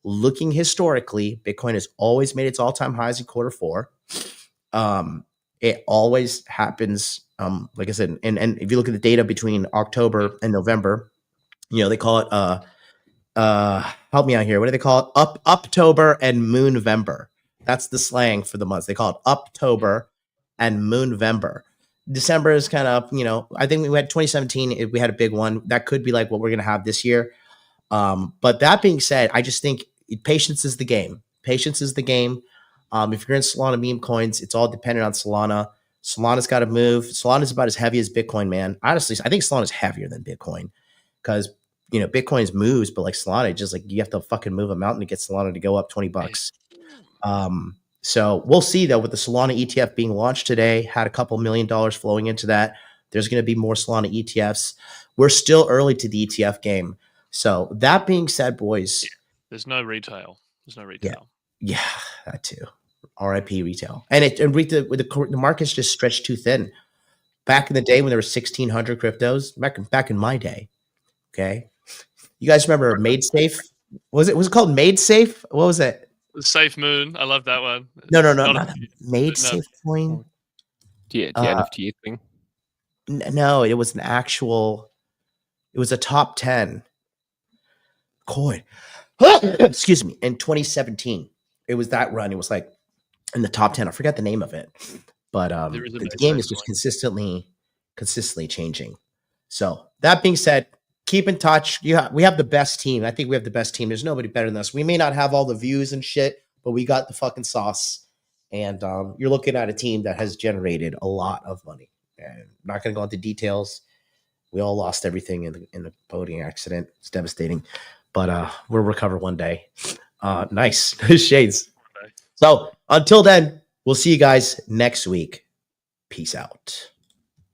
Speaker 1: looking historically, Bitcoin has always made its all-time highs in Q4. It always happens, like I said, and if you look at the data between October and November, they call it help me out here. What do they call it? Uptober and Moonvember. That's the slang for the months. They call it Uptober and Moonvember. December is kind of, I think we had 2017, we had a big one. That could be like what we're going to have this year. But that being said, I just think patience is the game. Patience is the game. If you're in Solana meme coins, it's all dependent on Solana. Solana's got to move. Solana's about as heavy as Bitcoin, man. Honestly, I think Solana's heavier than Bitcoin because, Bitcoin's moves, but like Solana, just like you have to fucking move a mountain to get Solana to go up $20. So we'll see though, with the Solana ETF being launched today, had a couple $1 million flowing into that. There's going to be more Solana ETFs. We're still early to the ETF game. So that being said, boys,
Speaker 4: there's no retail.
Speaker 1: Yeah, that too. RIP retail. And the market's just stretched too thin. Back in the day when there were 1,600 cryptos, back in my day. Okay, you guys remember MadeSafe? Was it called MadeSafe? What was it?
Speaker 4: Safe Moon. I love that one.
Speaker 1: No, not MadeSafe coin.
Speaker 5: The NFT thing.
Speaker 1: No, it was an actual. It was a top 10 coin. Excuse me. In 2017, it was that run. It was like in the top 10. I forgot the name of it, but the game is just consistently changing. So that being said, keep in touch. We have the best team. I think we have the best team. There's nobody better than us. We may not have all the views and shit, but we got the fucking sauce. And you're looking at a team that has generated a lot of money. And I'm not going to go into details. We all lost everything in the boating accident. It's devastating, but we'll recover one day. Nice. Shades. So until then, we'll see you guys next week. Peace out.